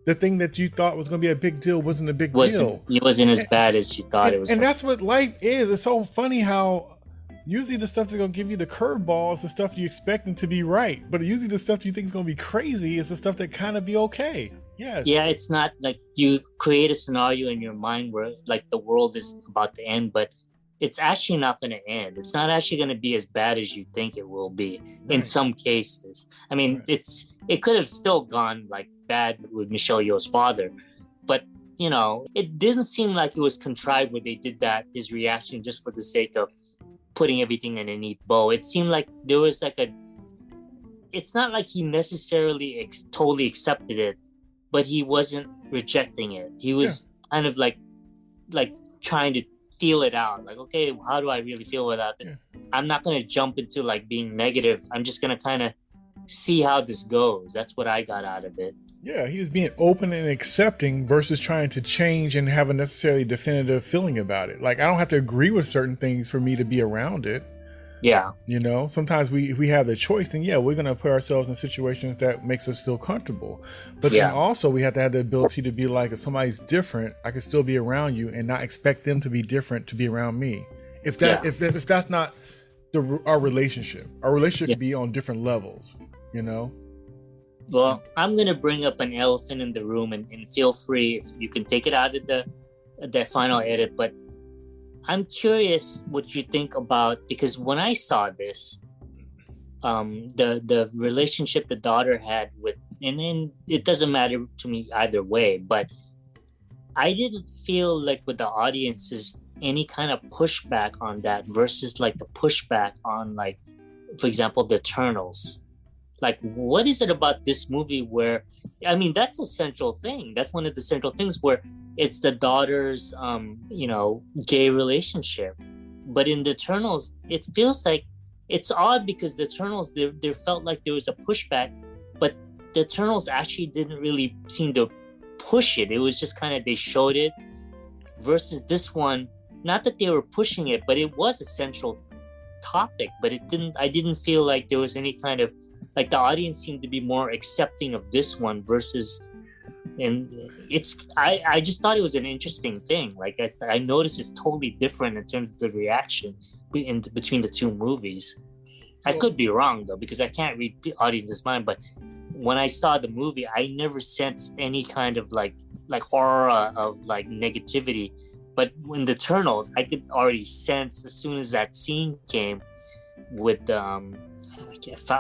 the thing that you thought was going to be a big deal wasn't a big deal. It wasn't as bad as you thought it was. And that's what life is. It's so funny how usually the stuff that's going to give you the curveball is the stuff you expect to be right. But usually the stuff you think is going to be crazy is the stuff that kind of be okay. Yes. Yeah, it's not like you create a scenario in your mind where like the world is about to end, but it's actually not going to end. It's not actually going to be as bad as you think it will be in some cases. I mean, it could have still gone like bad with Michelle Yeoh's father, but it didn't seem like it was contrived where they did that, his reaction just for the sake of putting everything in a neat bow. It seemed like there was like it's not like he necessarily totally accepted it, but he wasn't rejecting it. He was kind of like trying to feel it out, like, okay, how do I really feel about it? I'm not going to jump into like being negative. I'm just going to kind of see how this goes. That's what I got out of it. Yeah, he was being open and accepting versus trying to change and have a necessarily definitive feeling about it. Like, I don't have to agree with certain things for me to be around it. Yeah. Sometimes we have the choice, and we're going to put ourselves in situations that makes us feel comfortable. But then also we have to have the ability to be like, if somebody's different, I can still be around you and not expect them to be different to be around me. If that's not our relationship. Our relationship Yeah. could be on different levels, you know? Well, I'm gonna bring up an elephant in the room, and feel free if you can take it out of the final edit. But I'm curious what you think about, because when I saw this, the relationship the daughter had with, and it doesn't matter to me either way, but I didn't feel like with the audiences any kind of pushback on that versus like the pushback on, like, for example, the Eternals. Like, what is it about this movie where, I mean, that's a central thing. That's one of the central things where it's the daughter's, gay relationship. But in the Eternals, it feels like it's odd because the Eternals, there felt like there was a pushback, but the Eternals actually didn't really seem to push it. It was just kind of, they showed it, versus this one, not that they were pushing it, but it was a central topic. But I didn't feel like there was any kind of, like, the audience seemed to be more accepting of this one versus, and I just thought it was an interesting thing. Like, I noticed it's totally different in terms of the reaction between the two movies. I could be wrong though, because I can't read the audience's mind, but when I saw the movie, I never sensed any kind of like aura of like negativity. But when the Eternals, I could already sense as soon as that scene came with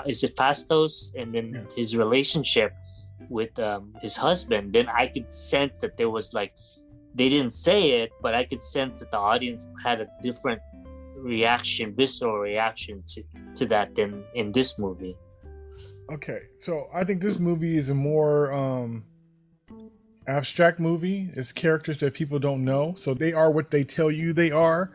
is it Fastos, and then his relationship with his husband, then I could sense that there was, like, they didn't say it, but I could sense that the audience had a different reaction, visceral reaction to that than in this movie. Okay, so I think this movie is a more abstract movie. It's characters that people don't know, so they are what they tell you they are.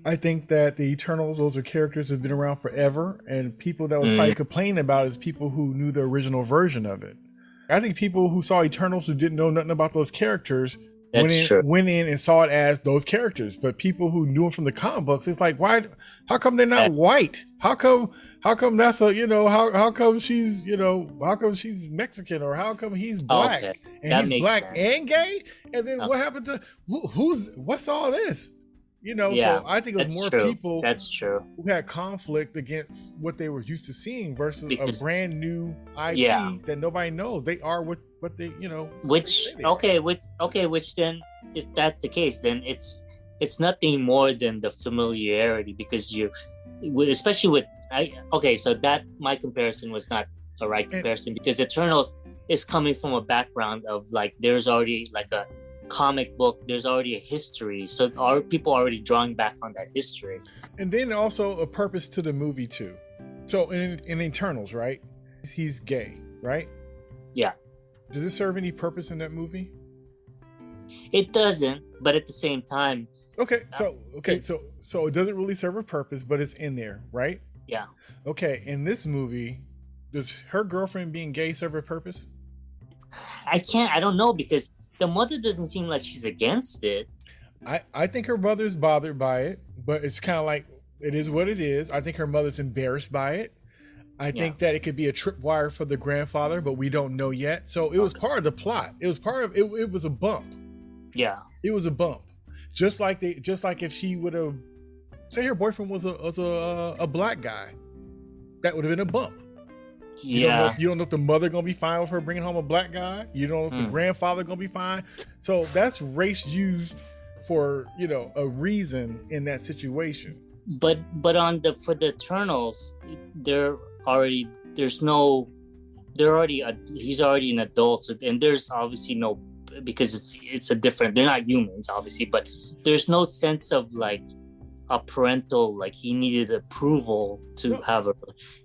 I think that the Eternals, those are characters that have been around forever, and people that would probably complain about it is people who knew the original version of it. I think people who saw Eternals who didn't know nothing about those characters went in and saw it as those characters. But people who knew them from the comic books, it's like, why? How come they're not white? How come that's a, how come she's, how come she's Mexican, or how come he's black and that he's black sense. And gay? And then what happened to what's all this? So I think it was more true. People who had conflict against what they were used to seeing versus a brand new IP that nobody knows. They are what they, Which then, if that's the case, then it's nothing more than the familiarity, because especially with, so that, my comparison was not a right comparison, because Eternals is coming from a background of, like, there's already like a comic book, there's already a history, so are people already drawing back on that history, and then also a purpose to the movie too. So in Eternals, right, he's gay, right? Yeah. Does it serve any purpose in that movie? It doesn't, but at the same time, so it doesn't really serve a purpose, but it's in there, right? Yeah. Okay, in this movie, does her girlfriend being gay serve a purpose? I don't know, because the mother doesn't seem like she's against it. I think her mother's bothered by it, but it's kind of like, it is what it is. I think her mother's embarrassed by it. I think that it could be a tripwire for the grandfather, but we don't know yet. So it was part of the plot. It was part of it. It was a bump. Yeah, it was a bump. Just like if she would have, say her boyfriend was a black guy, that would have been a bump. You don't know if the mother gonna be fine with her bringing home a black guy. You don't know if the grandfather gonna be fine. So that's race used for a reason in that situation. But for the Eternals, he's already an adult, and there's obviously no, because it's a different, they're not humans obviously, but there's no sense of like a parental, like he needed approval to have a,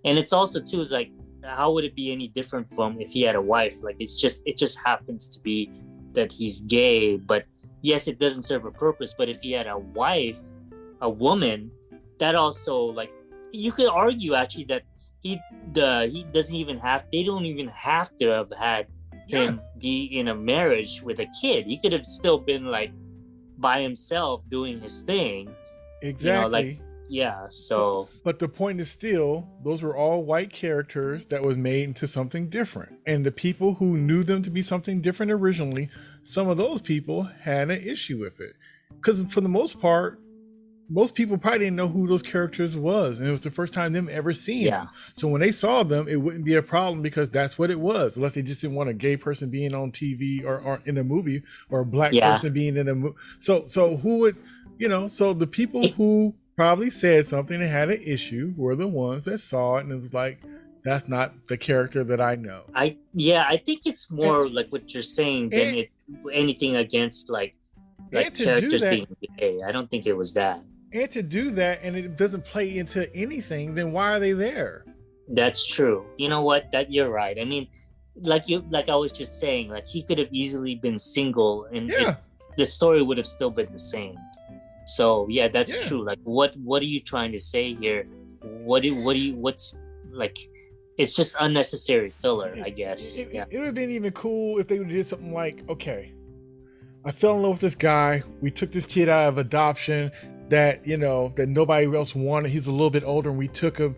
and it's also too, it's like, how would it be any different from if he had a wife? Like, it just happens to be that he's gay, but yes, it doesn't serve a purpose. But if he had a wife, a woman, that also, like, you could argue actually that they don't even have to have had him be in a marriage with a kid. He could have still been like by himself doing his thing. Exactly. So. But the point is still, those were all white characters that was made into something different. And the people who knew them to be something different originally, some of those people had an issue with it. Because for the most part, most people probably didn't know who those characters was, and it was the first time them ever seeing them. So when they saw them, it wouldn't be a problem because that's what it was, unless they just didn't want a gay person being on TV or in a movie, or a black person being in a movie. So who would, so the people who probably said something and had an issue were the ones that saw it and it was like, that's not the character that I know. I think it's more like what you're saying than anything against like characters being gay. I don't think it was that. And to do that, and it doesn't play into anything, then why are they there? That's true. You know what? That you're right. I mean, like I was just saying, like he could have easily been single, and the story would have still been the same. So yeah, that's true. Like, what are you trying to say here? What's like? It's just unnecessary filler, I guess. It would have been even cool if they would have did something like, okay, I fell in love with this guy. We took this kid out of adoption that nobody else wanted. He's a little bit older, and we took him,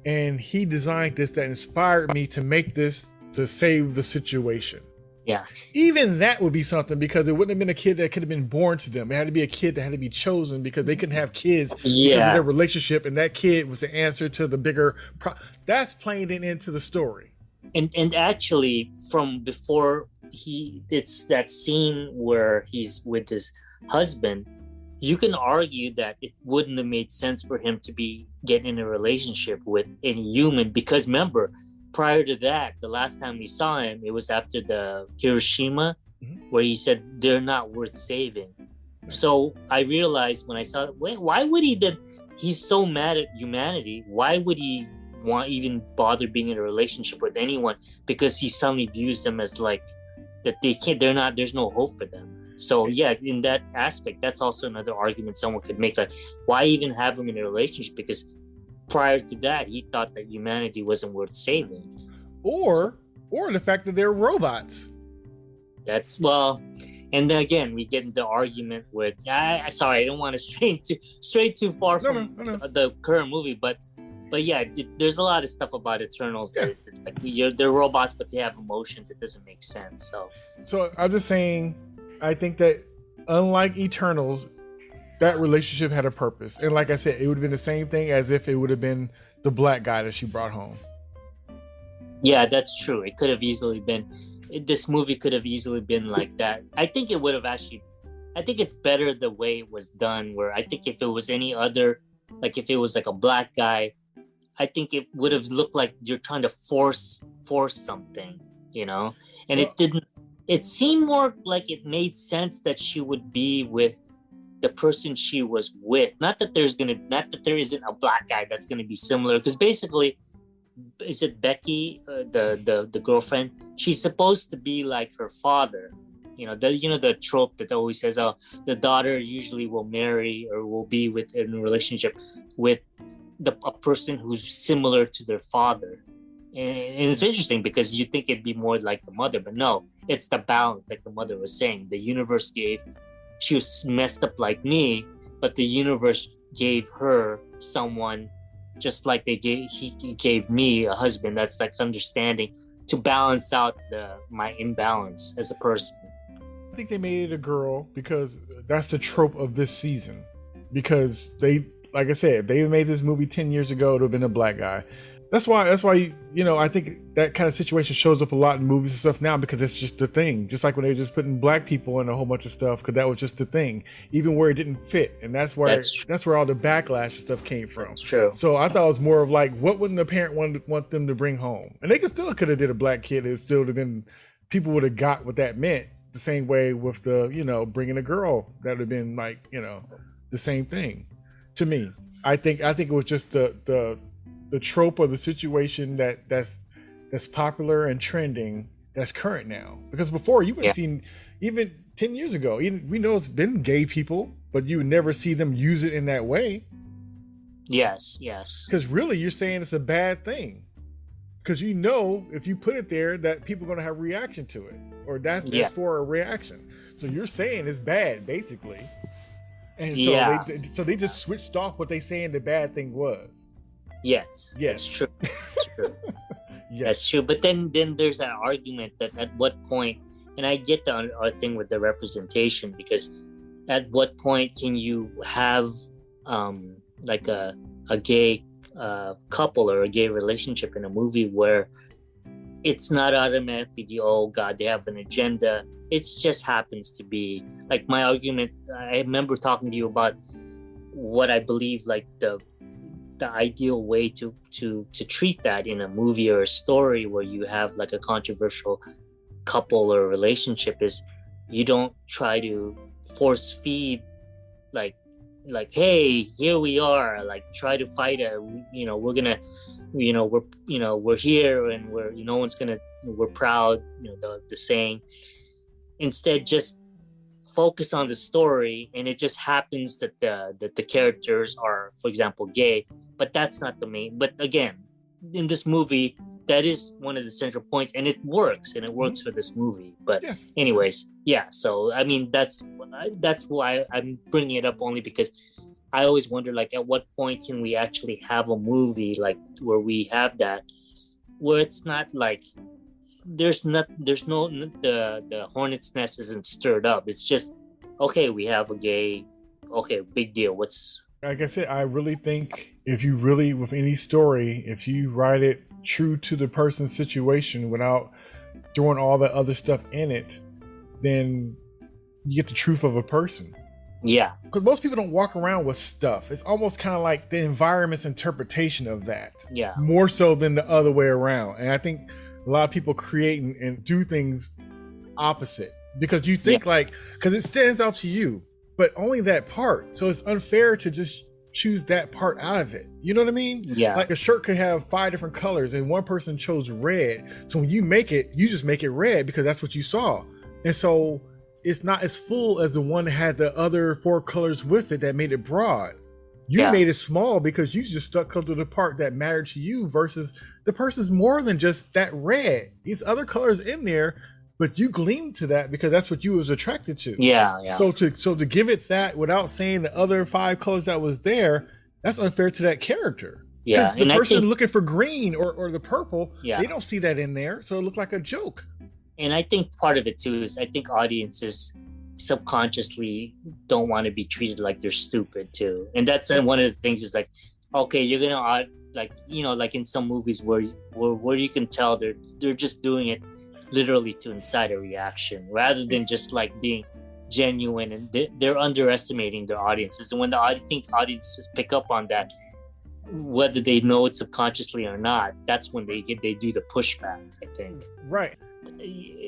and he designed this that inspired me to make this to save the situation. Yeah. Even that would be something, because it wouldn't have been a kid that could have been born to them. It had to be a kid that had to be chosen because they couldn't have kids because of their relationship, and that kid was the answer to the bigger that's playing it into the story. And actually, from before it's that scene where he's with his husband, you can argue that it wouldn't have made sense for him to be getting in a relationship with any human, because remember, prior to that, the last time we saw him, it was after the Hiroshima, where he said they're not worth saving. So I realized when I saw it, why would he then? He's so mad at humanity. Why would he even bother being in a relationship with anyone? Because he suddenly views them as like that there's no hope for them. So yeah, in that aspect, that's also another argument someone could make. Like, why even have him in a relationship? Because prior to that, he thought that humanity wasn't worth saving. Or the fact that they're robots. And then again, we get into argument with. Sorry, I don't want to stray too far from the current movie, but yeah, there's a lot of stuff about Eternals that it's like they're robots, but they have emotions. It doesn't make sense. So I'm just saying, I think that unlike Eternals, that relationship had a purpose. And like I said, it would have been the same thing as if it would have been the black guy that she brought home. Yeah, that's true. It could have easily been. This movie could have easily been like that. I think it would have actually. I think it's better the way it was done. Where I think if it was any other, like if it was like a black guy, I think it would have looked like you're trying to force something, And it didn't. It seemed more like it made sense that she would be with the person she was with. Not that there isn't a black guy that's gonna be similar. Because basically, is it Becky, the girlfriend? She's supposed to be like her father. The trope that always says, "Oh, the daughter usually will marry or will be in a relationship with a person who's similar to their father." And it's interesting because you think it'd be more like the mother, but no, it's the balance, like the mother was saying. The universe she was messed up like me, but the universe gave her someone just like he gave me a husband. That's like understanding to balance out my imbalance as a person. I think they made it a girl because that's the trope of this season. Because they, like I said, if they made this movie 10 years ago, it would have been a black guy. That's why I think that kind of situation shows up a lot in movies and stuff now, because it's just the thing. Just like when they were just putting black people in a whole bunch of stuff, because that was just the thing, even where it didn't fit. And that's where all the backlash and stuff came from. That's true. So I thought it was more of like, what wouldn't a parent want them to bring home? And they could have did a black kid. It still would have been, people would have got what that meant. The same way with the, bringing a girl, that would have been like, the same thing to me. I think it was just the trope or the situation that's popular and trending that's current now. Because before, you would have seen, even 10 years ago, we know it's been gay people, but you would never see them use it in that way. Yes. Because really, you're saying it's a bad thing. Because if you put it there, that people are going to have a reaction to it. Or that's for a reaction. So you're saying it's bad, basically. And so they just switched off what they saying the bad thing was. Yes. That's true. That's true. Yes. That's true. But then there's that argument that at what point, and I get the thing with the representation, because at what point can you have like a gay couple or a gay relationship in a movie where it's not automatically oh god they have an agenda. It just happens to be like my argument. I remember talking to you about what I believe like the ideal way to treat that in a movie or a story where you have like a controversial couple or relationship is you don't try to force feed like hey here we are like try to fight we're gonna we're here and we're no one's gonna we're proud the saying. Instead just focus on the story, and it just happens that the characters are, for example, gay, but that's not the main. But again, in this movie that is one of the central points, and it works for this movie. But Yes. anyways, yeah, so I mean that's why I'm bringing it up, only because I always wonder like at what point can we actually have a movie like where we have that where it's not like there's no the hornet's nest isn't stirred up. It's just okay, we have a gay, okay, big deal. What's Like I said, I really think if you really, with any story, if you write it true to the person's situation without throwing all that other stuff in it, then you get the truth of a person. yeah. Because most people don't walk around with stuff. It's almost kind of like the environment's interpretation of that. Yeah. More so than the other way around. And I think a lot of people create and do things opposite. Because you think because it stands out to you, but only that part. So it's unfair to just choose that part out of it. You know what I mean? Yeah. Like a shirt could have 5 different colors and one person chose red. So when you make it, you just make it red because that's what you saw. And so it's not as full as the one that had the other 4 colors with it that made it broad. You made it small because you just stuck to the part that mattered to you versus the person's more than just that red. These other colors in there, but you gleamed to that because that's what you was attracted to. Yeah. So to give it that without saying the other 5 colors that was there, that's unfair to that character. Yeah. Because the person looking for green or the purple, Yeah. they don't see that in there, so it looked like a joke. And I think part of it too is I think audiences subconsciously don't want to be treated like they're stupid too. And that's one of the things is like, okay, you're gonna like like in some movies where you can tell they're just doing it literally to incite a reaction rather than just like being genuine, and they're underestimating their audiences. And when audiences pick up on that, whether they know it subconsciously or not, that's when they do the pushback, I think. Right.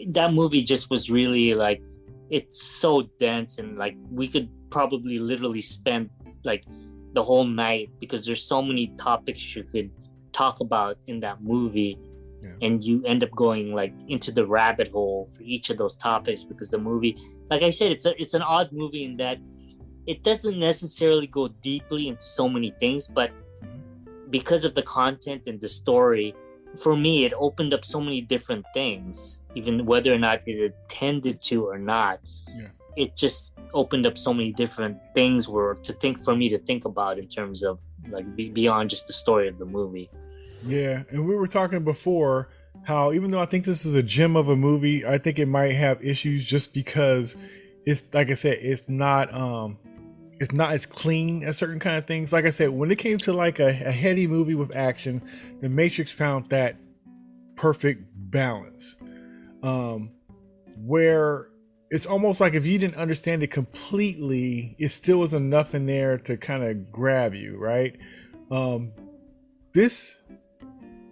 That movie just was really like, it's so dense, and like we could probably literally spend like the whole night because there's so many topics you could talk about in that movie. Yeah. And you end up going like into the rabbit hole for each of those topics because the movie, like I said, it's an odd movie in that it doesn't necessarily go deeply into so many things, but because of the content and the story, for me, it opened up so many different things, even whether or not it intended to or not. Yeah. It just opened up so many different things for me to think about in terms of like beyond just the story of the movie. Yeah, and we were talking before how even though I think this is a gem of a movie, I think it might have issues just because it's, like I said, it's not as clean as certain kind of things. Like I said, when it came to like a heady movie with action, The Matrix found that perfect balance, where it's almost like if you didn't understand it completely, it still was enough in there to kind of grab you, right? This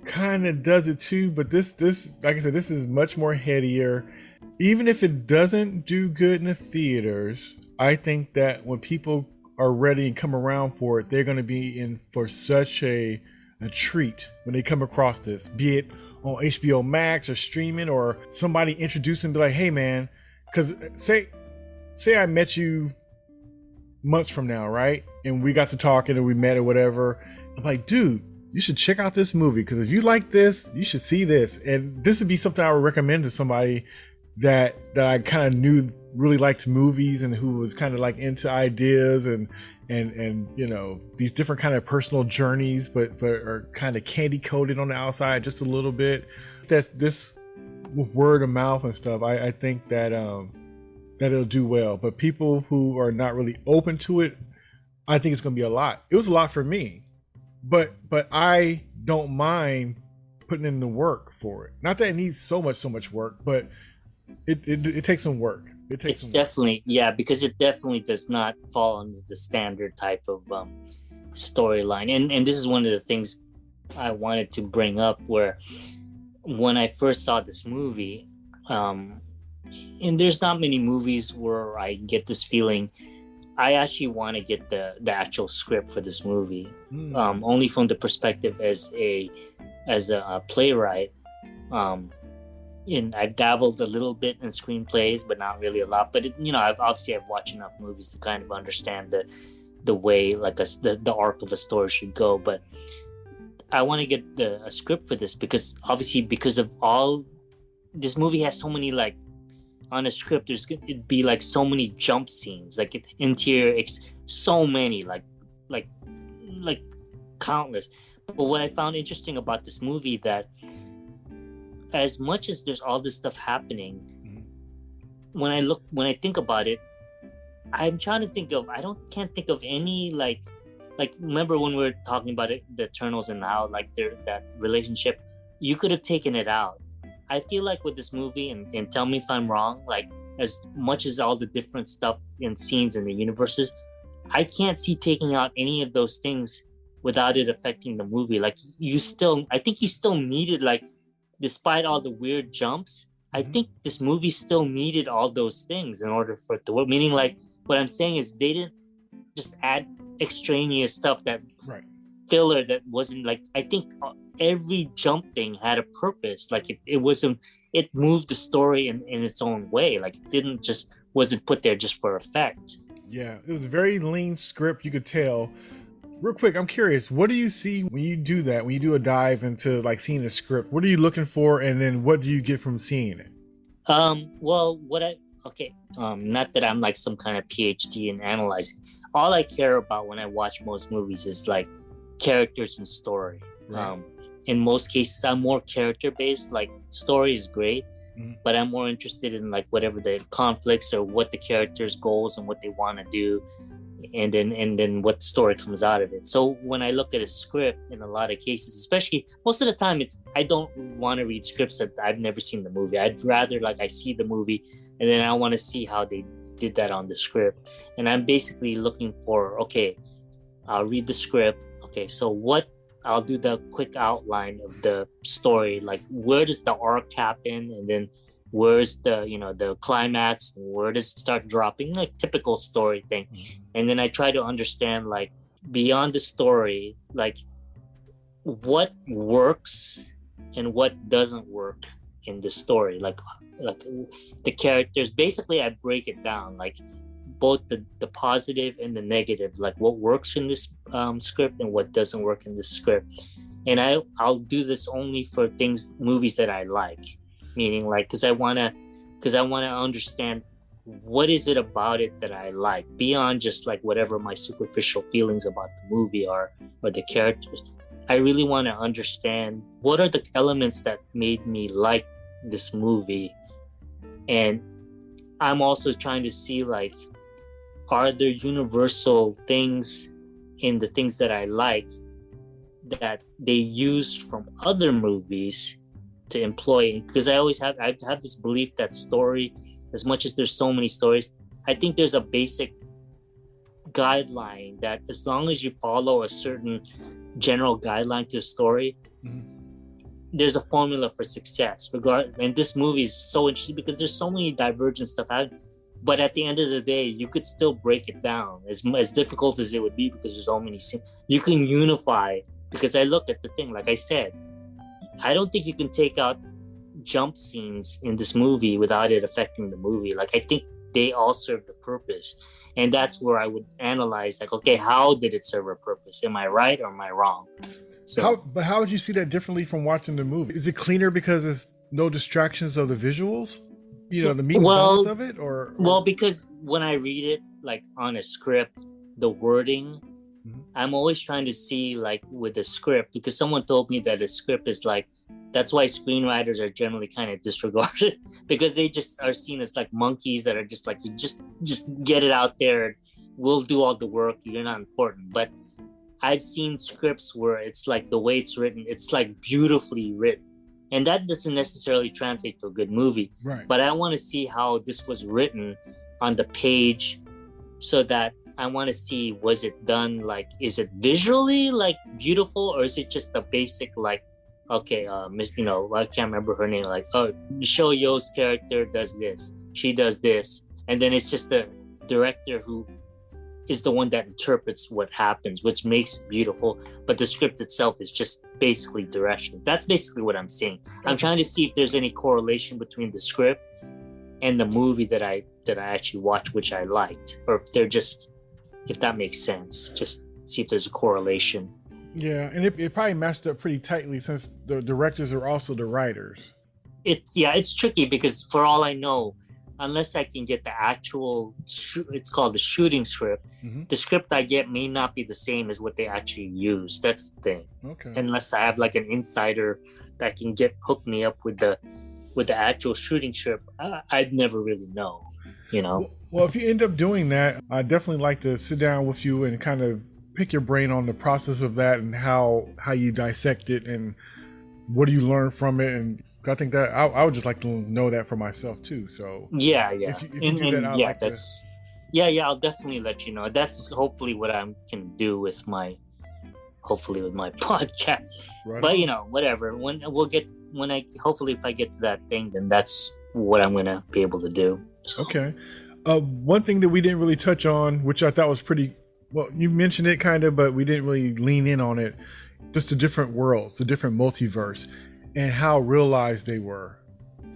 kind of does it too, but this like I said, this is much more headier. Even if it doesn't do good in the theaters, I think that when people are ready and come around for it, they're going to be in for such a treat when they come across this, be it on HBO Max or streaming, or somebody introduce and be like, hey man, because say I met you months from now, right? And we got to talking and we met or whatever. I'm like, dude, you should check out this movie because if you like this, you should see this. And this would be something I would recommend to somebody that I kind of knew really liked movies and who was kind of like into ideas and these different kind of personal journeys, but are kind of candy coated on the outside just a little bit. That's this with word of mouth and stuff. I think that it'll do well. But people who are not really open to it, I think it's going to be a lot. It was a lot for me, but I don't mind putting in the work for it. Not that it needs so much work, but it takes some work. It's definitely because it definitely does not fall under the standard type of storyline. And this is one of the things I wanted to bring up, where when I first saw this movie, and there's not many movies where I get this feeling. I actually want to get the actual script for this movie, only from the perspective as a playwright. And I've dabbled a little bit in screenplays, but not really a lot. But I've watched enough movies to kind of understand the way like the arc of a story should go. But I want to get a script for this because of all this movie has so many, like, on a script it'd be like so many jump scenes, like interior, so many, like countless. But what I found interesting about this movie, that as much as there's all this stuff happening, when I think about it, I'm trying to think of, can't think of any like remember when we were talking about it, the Eternals, and how like that relationship, you could have taken it out. I feel like with this movie, and tell me if I'm wrong, like as much as all the different stuff and scenes in the universes, I can't see taking out any of those things without it affecting the movie. Like I think you still needed, like, despite all the weird jumps, I think this movie still needed all those things in order for it to work. Meaning, like, what I'm saying is they didn't just add extraneous stuff, that filler that wasn't, like, I think every jump thing had a purpose. Like it moved the story in its own way. Like it wasn't put there just for effect. Yeah, it was a very lean script, you could tell. Real quick, I'm curious, what do you see when you do that, when you do a dive into like seeing a script? What are you looking for, and then what do you get from seeing it? Not that I'm like some kind of PhD in analyzing. All I care about when I watch most movies is like characters and story. Right. In most cases, I'm more character based. Like, story is great, but I'm more interested in like whatever the conflicts or what the characters' goals and what they want to do, and then what story comes out of it. So when I look at a script, in a lot of cases, especially most of the time, I don't want to read scripts that I've never seen the movie. I'd rather, like, I see the movie and then I want to see how they did that on the script. And I'm basically looking for, okay, I'll read the script. Okay, so I'll do the quick outline of the story, like where does the arc happen, and then where's the climax, where does it start dropping, like typical story thing. And then I try to understand, like, beyond the story, like what works and what doesn't work in the story, like the characters. Basically, I break it down, like both the positive and the negative, like what works in this script and what doesn't work in this script. And I'll do this only for movies that I like, meaning, like, because I want to understand what is it about it that I like, beyond just like whatever my superficial feelings about the movie are or the characters. I really want to understand what are the elements that made me like this movie. And I'm also trying to see, like, are there universal things in the things that I like that they used from other movies to employ? Because I have this belief that story, as much as there's so many stories, I think there's a basic guideline that as long as you follow a certain general guideline to a story, there's a formula for success. And this movie is so interesting because there's so many divergent stuff happening. But at the end of the day, you could still break it down, as difficult as it would be, because there's so many scenes. You can unify, because I look at the thing, like I said, I don't think you can take out jump scenes in this movie without it affecting the movie. Like, I think they all serve the purpose. And that's where I would analyze, like, okay, how did it serve a purpose? Am I right or am I wrong? So, how would you see that differently from watching the movie? Is it cleaner because there's no distractions of the visuals? The meat and bones of it? Or? Well, because when I read it, like, on a script, the wording, I'm always trying to see, like, with the script, because someone told me that a script is like, that's why screenwriters are generally kind of disregarded, because they just are seen as like monkeys that are just like, you just get it out there, we'll do all the work, you're not important. But I've seen scripts where it's like the way it's written, it's like beautifully written, and that doesn't necessarily translate to a good movie. Right. But I want to see how this was written on the page, so that I want to see, was it done like, is it visually like beautiful, or is it just a basic like, okay, Miss, you know, I can't remember her name, like, oh, Michelle Yeoh's character does this, she does this, and then it's just the director who is the one that interprets what happens, which makes it beautiful, but the script itself is just basically direction. That's basically what I'm saying. I'm trying to see if there's any correlation between the script and the movie that I actually watched, which I liked, or if they're just, if that makes sense, just see if there's a correlation. Yeah, and it probably matched up pretty tightly since the directors are also the writers. It's tricky because for all I know, unless I can get the actual, it's called the shooting script, the script I get may not be the same as what they actually use. That's the thing. Okay. Unless I have like an insider that can hook me up with the actual shooting script, I'd never really know, you know? Well, if you end up doing that, I'd definitely like to sit down with you and kind of pick your brain on the process of that and how you dissect it and what do you learn from it. And I think that I would just like to know that for myself too. So yeah. If you do that, I'll definitely let you know. That's hopefully what I can do with my podcast. Right. But you know, whatever. Hopefully if I get to that thing, then that's what I'm gonna be able to do. So. Okay. One thing that we didn't really touch on, which I thought was pretty well, you mentioned it kind of, but we didn't really lean in on it. Just the different worlds, the different multiverse, and how realized they were,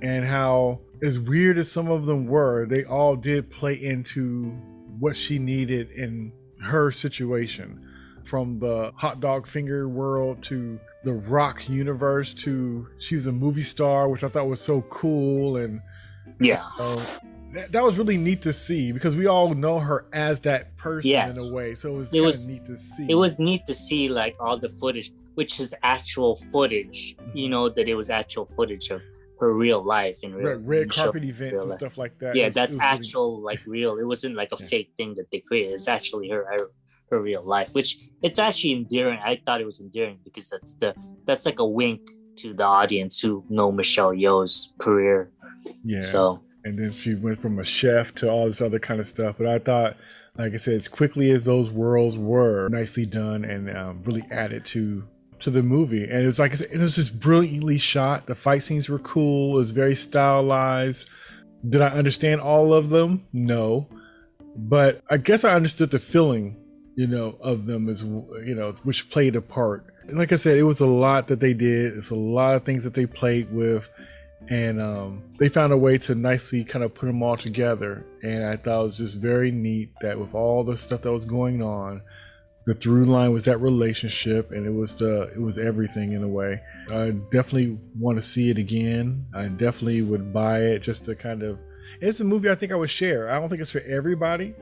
and how, as weird as some of them were, they all did play into what she needed in her situation. From the hot dog finger world to the rock universe to she was a movie star, which I thought was so cool. And yeah, that was really neat to see because we all know her as that person in a way. So it was neat to see. It was neat to see like all the footage, which is actual footage, you know, that it was actual footage of her real life in real red carpet events and stuff like that. Yeah, that's actual, like real. It wasn't like a fake thing that they created. It's actually her real life, which it's actually endearing. I thought it was endearing because that's like a wink to the audience who know Michelle Yeoh's career. Yeah. So. And then she went from a chef to all this other kind of stuff. But I thought, like I said, as quickly as those worlds were, nicely done and really added to the movie. And it was like I said, it was just brilliantly shot. The fight scenes were cool. It was very stylized. Did I understand all of them? No. But I guess I understood the feeling, you know, of them as, you know, which played a part. And like I said, it was a lot that they did. It's a lot of things that they played with. And they found a way to nicely kind of put them all together. And I thought it was just very neat that with all the stuff that was going on, the through line was that relationship, and it was everything in a way. I definitely want to see it again. I definitely would buy it just to kind of. It's a movie I think I would share. I don't think it's for everybody,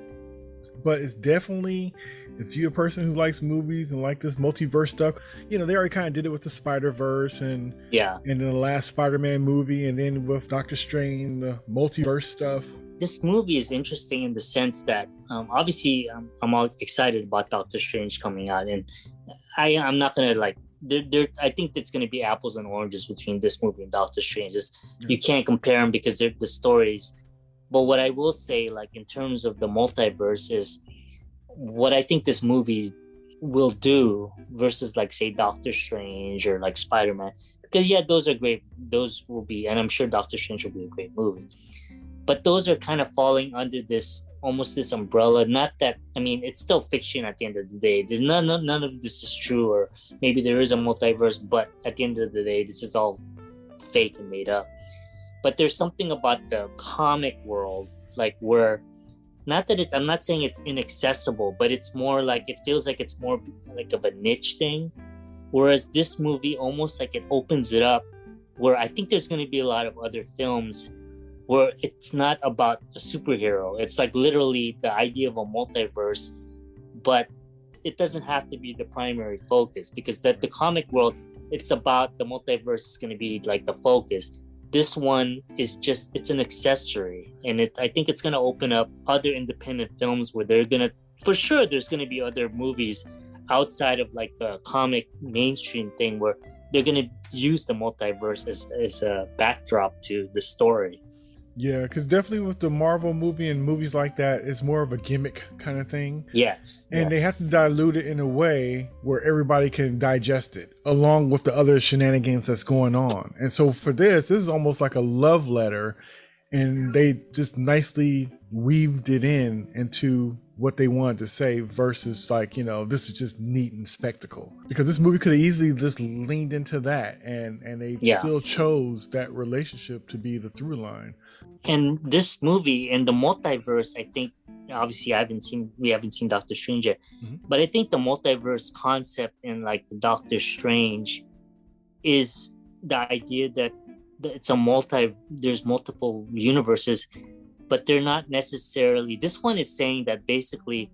but it's definitely, if you're a person who likes movies and like this multiverse stuff, you know, they already kind of did it with the Spider-Verse and in the last Spider-Man movie, and then with Doctor Strange, the multiverse stuff. This movie is interesting in the sense that obviously I'm all excited about Doctor Strange coming out, and I'm not gonna like I think it's gonna be apples and oranges between this movie and Doctor Strange. You can't compare them because they're the stories. But what I will say, like in terms of the multiverse, is what I think this movie will do versus like say Doctor Strange or like Spider-Man. Because those are great. Those will be, and I'm sure Doctor Strange will be a great movie. But those are kind of falling under this almost this umbrella. Not that, I mean, it's still fiction at the end of the day. There's none of this is true, or maybe there is a multiverse, but at the end of the day, this is all fake and made up. But there's something about the comic world, like where, not that I'm not saying it's inaccessible, but it's more like, it feels like it's more like of a niche thing. Whereas this movie almost like it opens it up, where I think there's going to be a lot of other films where it's not about a superhero. It's like literally the idea of a multiverse, but it doesn't have to be the primary focus, because the comic world, it's about the multiverse is going to be like the focus. This one is it's an accessory, and I think it's going to open up other independent films where they're going to for sure there's going to be other movies outside of like the comic mainstream thing where they're going to use the multiverse as a backdrop to the story. Yeah, because definitely with the Marvel movie and movies like that, it's more of a gimmick kind of thing. Yes. And they have to dilute it in a way where everybody can digest it, along with the other shenanigans that's going on. And so for this is almost like a love letter, and they just nicely weaved it into what they wanted to say versus like, this is just neat and spectacle. Because this movie could have easily just leaned into that, and they still chose that relationship to be the through line. And this movie and the multiverse, I think, obviously we haven't seen Doctor Strange yet, but I think the multiverse concept in like the Doctor Strange is the idea that it's there's multiple universes, but they're not necessarily, this one is saying that basically,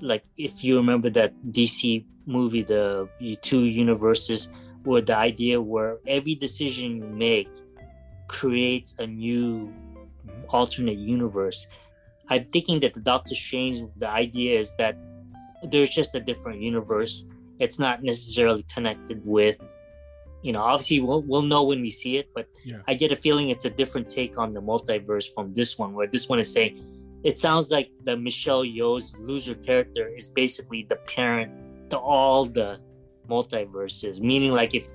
like if you remember that DC movie, the two universes, where the idea where every decision you make creates a new alternate universe. I'm thinking that the Doctor Strange, the idea is that there's just a different universe. It's not necessarily connected with, obviously we'll know when we see it, but I get a feeling it's a different take on the multiverse from this one, where this one is saying, it sounds like the Michelle Yeoh's loser character is basically the parent to all the multiverses, meaning like if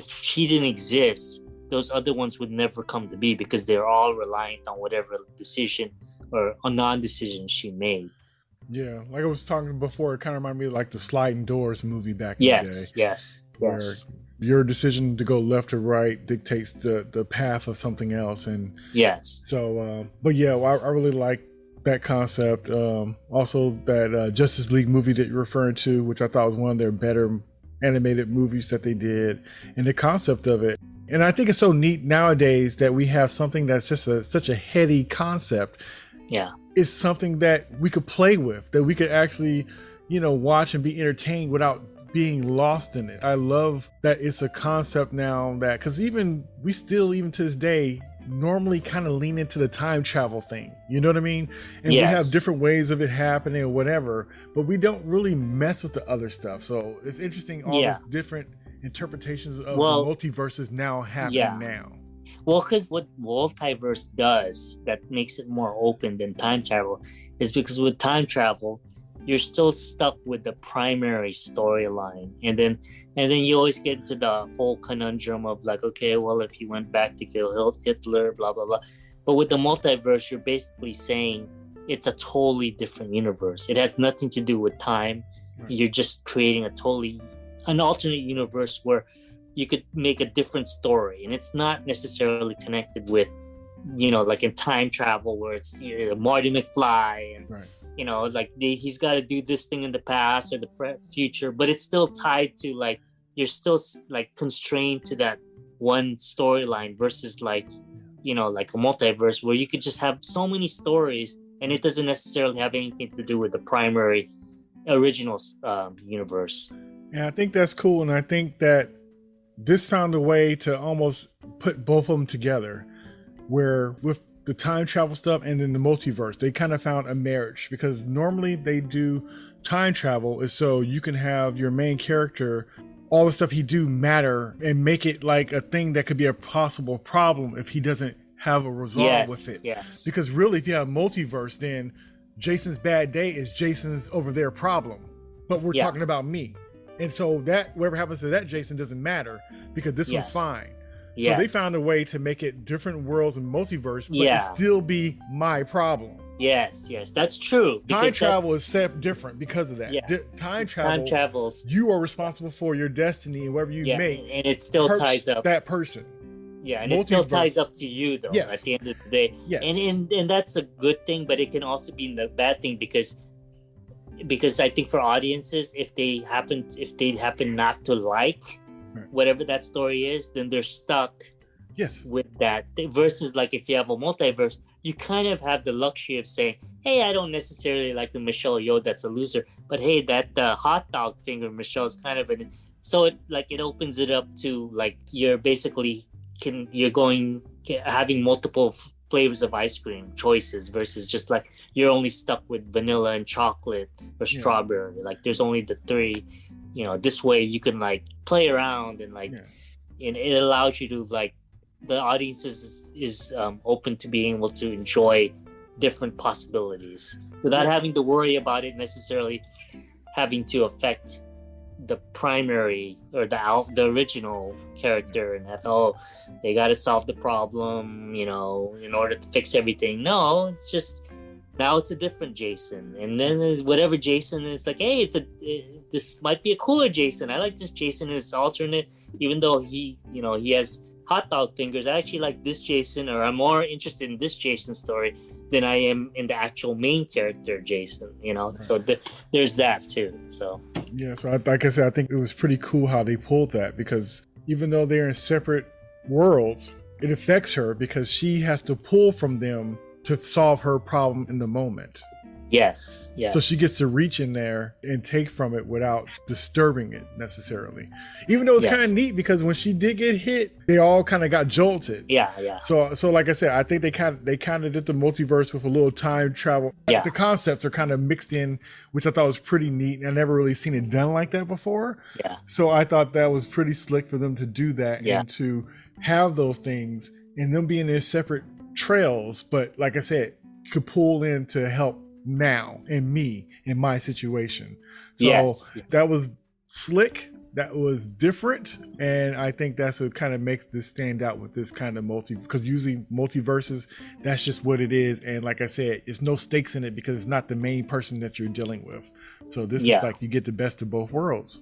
she didn't exist, those other ones would never come to be because they're all reliant on whatever decision or a non-decision she made. Yeah, like I was talking before, it kind of reminded me of like the Sliding Doors movie back in the day. Yes. Your decision to go left or right dictates the path of something else. And so, but yeah, I really like that concept. Also, that Justice League movie that you're referring to, which I thought was one of their better animated movies that they did, and the concept of it. And I think it's so neat nowadays that we have something that's just such a heady concept. Yeah. It's something that we could play with, that we could actually, watch and be entertained without being lost in it. I love that it's a concept now that, because even to this day, normally kind of lean into the time travel thing. You know what I mean? And we have different ways of it happening or whatever, but we don't really mess with the other stuff. So it's interesting, all these different interpretations of the multiverses now happen now. Well, because what multiverse does that makes it more open than time travel is because with time travel, you're still stuck with the primary storyline, and then you always get into the whole conundrum of like, okay, well, if he went back to kill Hitler, blah blah blah. But with the multiverse, you're basically saying it's a totally different universe. It has nothing to do with time. Right. You're just creating an alternate universe where you could make a different story, and it's not necessarily connected with, like in time travel where it's Marty McFly and like he's got to do this thing in the past or the future, but it's still tied to like you're still like constrained to that one storyline versus like like a multiverse where you could just have so many stories and it doesn't necessarily have anything to do with the primary original universe. Yeah, I think that's cool, and I think that this found a way to almost put both of them together, where with the time travel stuff and then the multiverse, they kind of found a marriage, because normally they do time travel is so you can have your main character, all the stuff he do matter and make it like a thing that could be a possible problem if he doesn't have a resolve with it. Yes. Because really, if you have multiverse, then Jason's bad day is Jason's over there problem, but we're talking about me. And so that whatever happens to that Jason doesn't matter because this one's fine. So they found a way to make it different worlds and multiverse, but it still be my problem. Yes, that's true. Time travel is different because of that. Yeah. Time travels. You are responsible for your destiny and whatever you make. And it still ties up that person. Yeah, and it still ties up to you though. At the end of the day. Yes. And that's a good thing, but it can also be the bad thing because I think for audiences, if they happen not to like whatever that story is, then they're stuck with that. Versus like if you have a multiverse, you kind of have the luxury of saying, hey, I don't necessarily like the Michelle Yeoh that's a loser, but hey, that hot dog finger Michelle is kind of so it opens it up to like you're basically having multiple flavors of ice cream choices versus just like you're only stuck with vanilla and chocolate or strawberry. Like there's only the three. You know, this way you can like play around and like, and it allows you to like, the audience is open to being able to enjoy different possibilities without having to worry about it necessarily having to affect the primary or the original character and have, they got to solve the problem, you know, in order to fix everything. No, it's just now it's a different Jason, and then whatever Jason is like, hey, this might be a cooler Jason. I like this Jason as alternate, even though he has hot dog fingers. I actually like this Jason, or I'm more interested in this Jason story than I am in the actual main character Jason, you know. Right. So there's that too. So so like I said, I think it was pretty cool how they pulled that, because even though they're in separate worlds, it affects her because she has to pull from them to solve her problem in the moment. Yes. So she gets to reach in there and take from it without disturbing it necessarily. Even though it's kind of neat, because when she did get hit, they all kind of got jolted. Yeah. So like I said, I think they kind of did the multiverse with a little time travel. Yeah. The concepts are kind of mixed in, which I thought was pretty neat. I never really seen it done like that before. Yeah. So I thought that was pretty slick for them to do that and to have those things and them being in separate trails, but like I said, could pull in to help now and me in my situation. So that was slick, that was different, and I think that's what kind of makes this stand out with this kind of because usually multiverses, that's just what it is, and like I said, it's no stakes in it because it's not the main person that you're dealing with. So this is like you get the best of both worlds.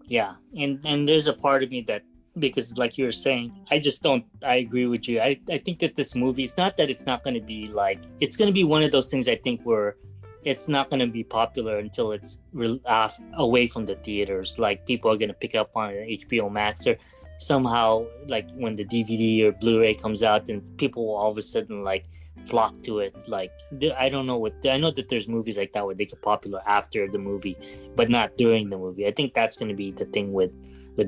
And there's a part of me that, because like you were saying, I agree with you. I think that this movie, it's not that it's not going to be like, it's going to be one of those things I think where it's not going to be popular until it's away from the theaters. Like people are going to pick up on it, HBO Max, or somehow like when the DVD or Blu-ray comes out, then people will all of a sudden like flock to it. Like I don't know I know that there's movies like that where they get popular after the movie, but not during the movie. I think that's going to be the thing with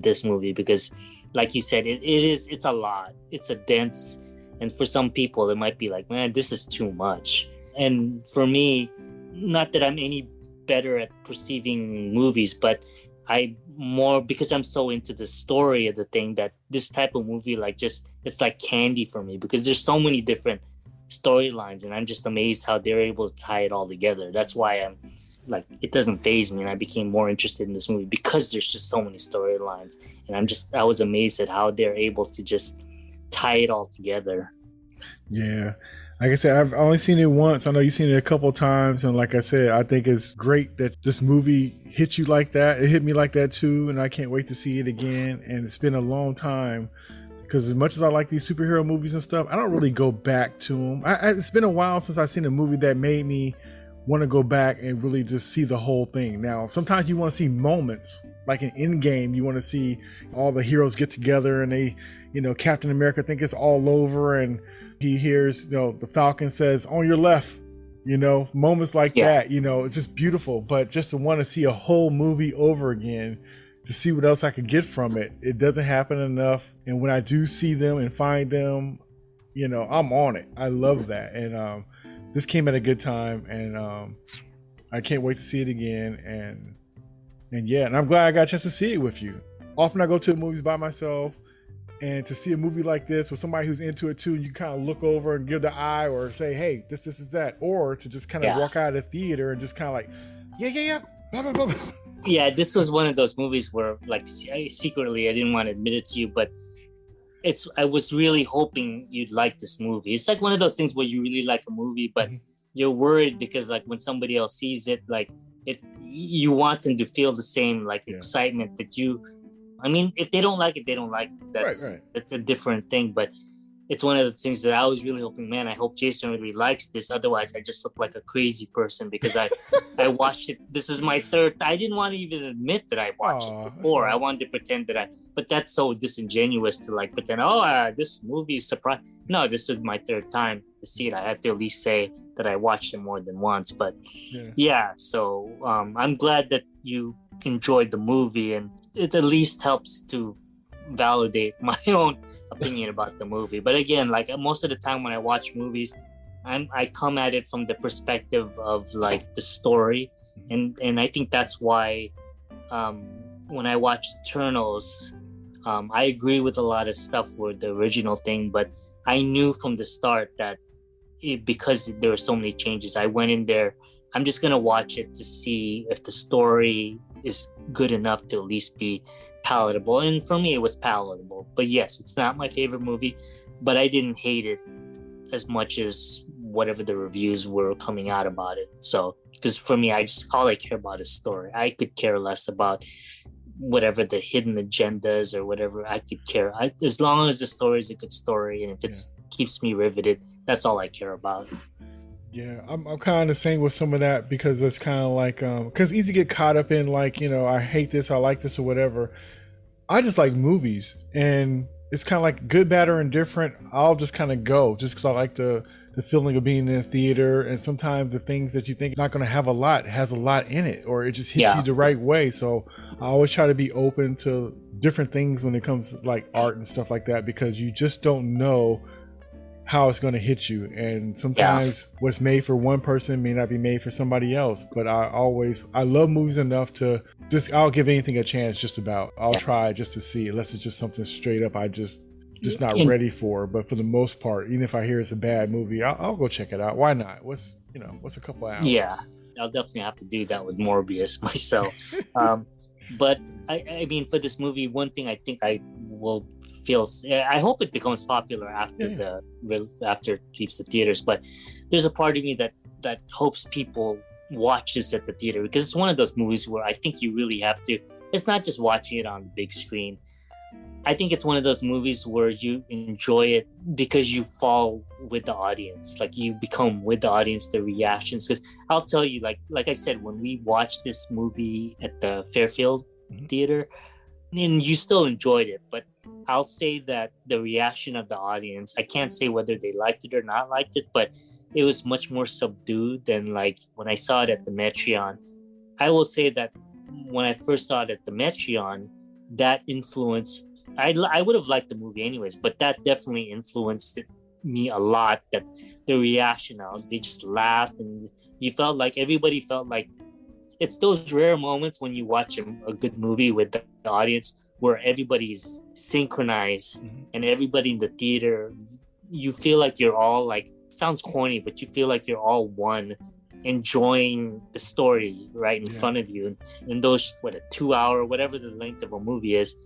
this movie, because like you said, it's a lot. It's a dense, and for some people it might be like, man, this is too much. And for me, not that I'm any better at perceiving movies, but I more, because I'm so into the story of the thing, that this type of movie, like, just, it's like candy for me, because there's so many different storylines, and I'm just amazed how they're able to tie it all together. That's why I'm like, it doesn't faze me, and I became more interested in this movie because there's just so many storylines, and I was amazed at how they're able to just tie it all together. Yeah. Like I said, I've only seen it once. I know you've seen it a couple of times. And like I said, I think it's great that this movie hit you like that. It hit me like that too. And I can't wait to see it again. And it's been a long time, because as much as I like these superhero movies and stuff, I don't really go back to them. It's been a while since I've seen a movie that made me want to go back and really just see the whole thing. Now, sometimes you want to see moments, like in Endgame, you want to see all the heroes get together and they, Captain America think it's all over, and he hears, the Falcon says, "On your left," moments like that, it's just beautiful. But just to want to see a whole movie over again, to see what else I could get from it, it doesn't happen enough. And when I do see them and find them, I'm on it. I love that. And this came at a good time, and I can't wait to see it again. And I'm glad I got a chance to see it with you. Often I go to the movies by myself, and to see a movie like this with somebody who's into it too, you kind of look over and give the eye or say, "Hey, this is that," or to just kind of walk out of the theater and just kind of like, yeah, blah, blah, blah. Yeah, this was one of those movies where, like, secretly, I didn't want to admit it to you, but I was really hoping you'd like this movie. It's like one of those things where you really like a movie, but you're worried because, like, when somebody else sees it, like, you want them to feel the same, like, excitement that you. I mean, if they don't like it, they don't like it. That's a different thing. But it's one of the things that I was really hoping, man, I hope Jason really likes this. Otherwise, I just look like a crazy person, because I watched it. This is my third. I didn't want to even admit that I watched it before. I wanted to pretend that but that's so disingenuous to like pretend, this movie is surprise. No, this is my third time to see it. I had to at least say that I watched it more than once. But so I'm glad that you enjoyed the movie, and it at least helps to validate my own opinion about the movie. But again, like most of the time when I watch movies, I come at it from the perspective of like the story, and I think that's why when I watch Eternals, I agree with a lot of stuff with the original thing, but I knew from the start that because there were so many changes, I went in there, I'm just gonna watch it to see if the story is good enough to at least be palatable. And for me, it was palatable. But yes, it's not my favorite movie, but I didn't hate it as much as whatever the reviews were coming out about it. So, because for me, all I care about is story. I could care less about whatever the hidden agendas or whatever. I could care as long as the story is a good story, and if it keeps me riveted, that's all I care about. Yeah, I'm kind of the same with some of that, because it's kind of like because it's easy to get caught up in like, you know, I hate this, I like this, or whatever. I just like movies, and it's kind of like good, bad, or indifferent. I'll just kind of go just because I like the feeling of being in a theater, and sometimes the things that you think are not going to have a lot has a lot in it, or it just hits you the right way. So I always try to be open to different things when it comes to like art and stuff like that, because you just don't know how it's going to hit you, and sometimes what's made for one person may not be made for somebody else. But I love movies enough to I'll give anything a chance. Just about I'll try just to see, unless it's just something straight up I just not ready for. But for the most part, even if I hear it's a bad movie, I'll go check it out. Why not? What's a couple hours? Yeah, I'll definitely have to do that with Morbius myself. But I mean, for this movie, one thing I think I will feel, I hope it becomes popular after after it leaves the theaters. But there's a part of me that hopes people watch this at the theater, because it's one of those movies where I think you really have to. It's not just watching it on the big screen. I think it's one of those movies where you enjoy it because you fall with the audience, like you become with the audience, the reactions. Because I'll tell you, like I said, when we watched this movie at the Fairfield Theater, and you still enjoyed it, but I'll say that the reaction of the audience, I can't say whether they liked it or not liked it, but it was much more subdued than like when I saw it at the Metreon. I will say that when I first saw it at the Metreon, that influenced, I would have liked the movie anyways, but that definitely influenced me a lot. That the reaction, they just laughed, and you felt like everybody felt like it's those rare moments when you watch a good movie with the audience where everybody's synchronized, and everybody in the theater, you feel like you're all like, sounds corny, but you feel like you're all one, enjoying the story right in front of you. And those, a 2 hour, whatever the length of a movie is,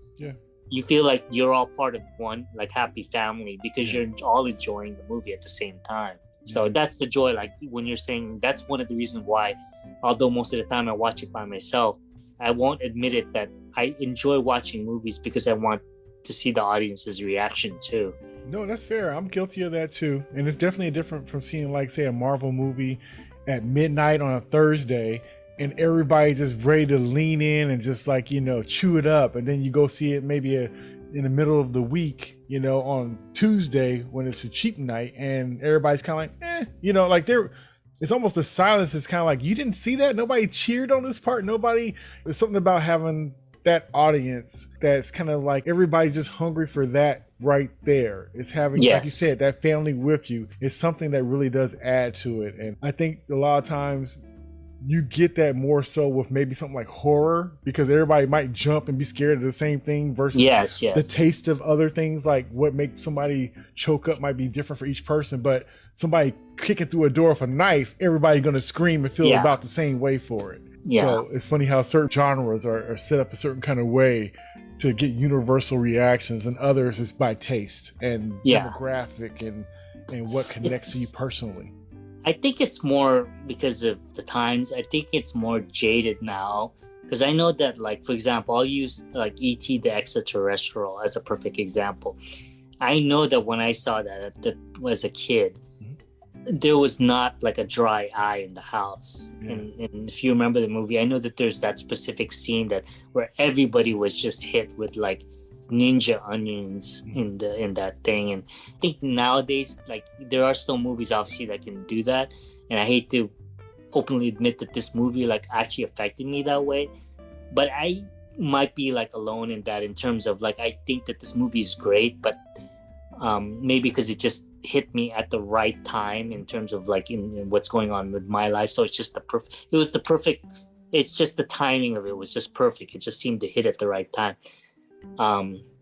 you feel like you're all part of one like happy family, because you're all enjoying the movie at the same time. So that's the joy. Like when you're saying, that's one of the reasons why, although most of the time I watch it by myself, I won't admit it, that I enjoy watching movies because I want to see the audience's reaction too. No, that's fair. I'm guilty of that too. And it's definitely different from seeing, like, say, a Marvel movie at midnight on a Thursday, and everybody just ready to lean in and just like, chew it up. And then you go see it maybe in the middle of the week, on Tuesday when it's a cheap night, and everybody's kind of like, like it's almost the silence is kind of like, you didn't see that? Nobody cheered on this part? Nobody? There's something about having that audience that's kind of like everybody just hungry for that right there. It's having, like you said, that family with you is something that really does add to it. And I think a lot of times you get that more so with maybe something like horror, because everybody might jump and be scared of the same thing versus the taste of other things. Like what makes somebody choke up might be different for each person, but somebody kicking through a door with a knife, everybody's going to scream and feel about the same way for it. So it's funny how certain genres are set up a certain kind of way to get universal reactions, and others is by taste and demographic and what connects to you personally. I think it's more because of the times. I think it's more jaded now, because I know that, like, for example, I'll use like E.T. the Extraterrestrial as a perfect example. I know that when I saw that as a kid, there was not like a dry eye in the house. And if you remember the movie, I know that there's that specific scene where everybody was just hit with like ninja onions in that thing. And I think nowadays, like, there are still movies obviously that can do that, and I hate to openly admit that this movie like actually affected me that way, but I might be like alone in that, in terms of like, I think that this movie is great, but maybe because it just hit me at the right time in terms of like in what's going on with my life. So it's just the perfect, it's just the timing of it was just perfect. It just seemed to hit at the right time.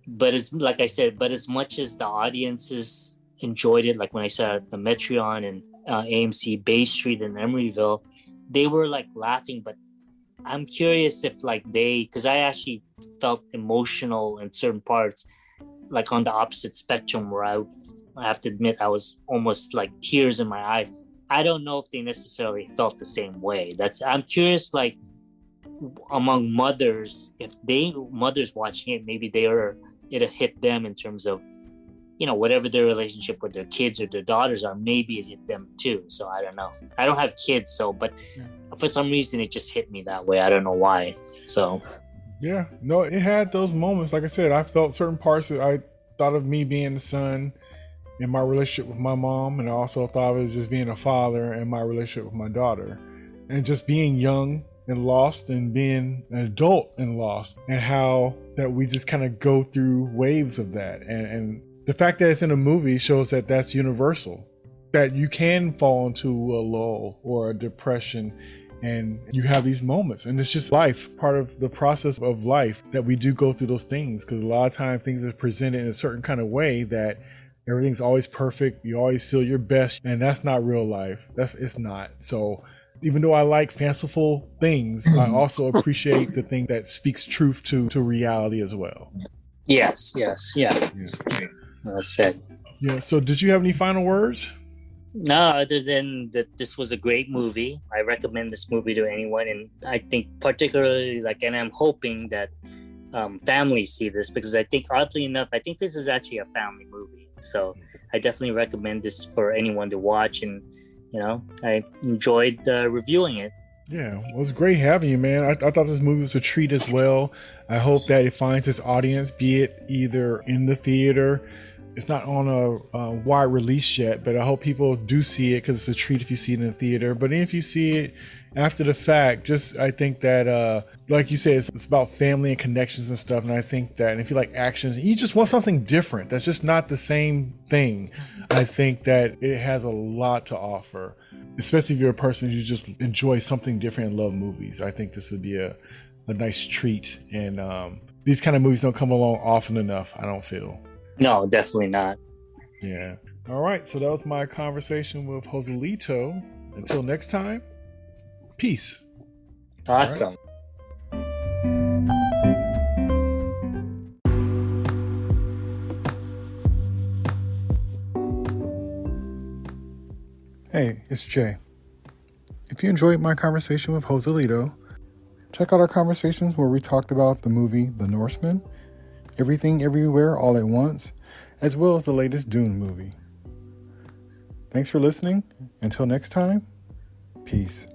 But as like I said, but as much as the audiences enjoyed it, like when I saw the Metreon and AMC Bay Street in Emeryville, they were like laughing. But I'm curious if like because I actually felt emotional in certain parts, like on the opposite spectrum, where I have to admit I was almost like tears in my eyes. I don't know if they necessarily felt the same way. I'm curious, like among mothers, if mothers watching it, maybe it'll hit them in terms of, you know, whatever their relationship with their kids or their daughters are, maybe it hit them too. So I don't know. I don't have kids, but for some reason it just hit me that way. I don't know why. So yeah, no, it had those moments. Like I said, I felt certain parts that I thought of me being the son in my relationship with my mom, and I also thought of it as just being a father in my relationship with my daughter, and just being young and lost and being an adult and lost, and how that we just kind of go through waves of that. And the fact that it's in a movie shows that that's universal, that you can fall into a lull or a depression, and you have these moments, and it's just life, part of the process of life, that we do go through those things, because a lot of times things are presented in a certain kind of way that everything's always perfect, you always feel your best, and that's not real life. It's not. So even though I like fanciful things, I also appreciate the thing that speaks truth to reality as well. Yes, yeah. Well said. Yeah. So did you have any final words? No, other than that this was a great movie. I recommend this movie to anyone, and I think particularly and I'm hoping that families see this, because I think, oddly enough, I think this is actually a family movie. So I definitely recommend this for anyone to watch, and you know, I enjoyed reviewing it. Yeah, well, it was great having you, man. I thought this movie was a treat as well. I hope that it finds its audience, be it either in the theater. It's not on a wide release yet, but I hope people do see it, because it's a treat if you see it in the theater. But if you see it after the fact, I think that, like you said, it's about family and connections and stuff. And I think that, and if you like actions, you just want something different that's just not the same thing. I think that it has a lot to offer, especially if you're a person who just enjoys something different and love movies. I think this would be a nice treat. And these kind of movies don't come along often enough, I don't feel. No, definitely not. Yeah. All right. So that was my conversation with Joselito. Until next time, peace. Awesome. Hey, it's Jay. If you enjoyed my conversation with Joselito, check out our conversations where we talked about the movie The Norseman, Everything Everywhere All at Once, as well as the latest Dune movie. Thanks for listening. Until next time, peace.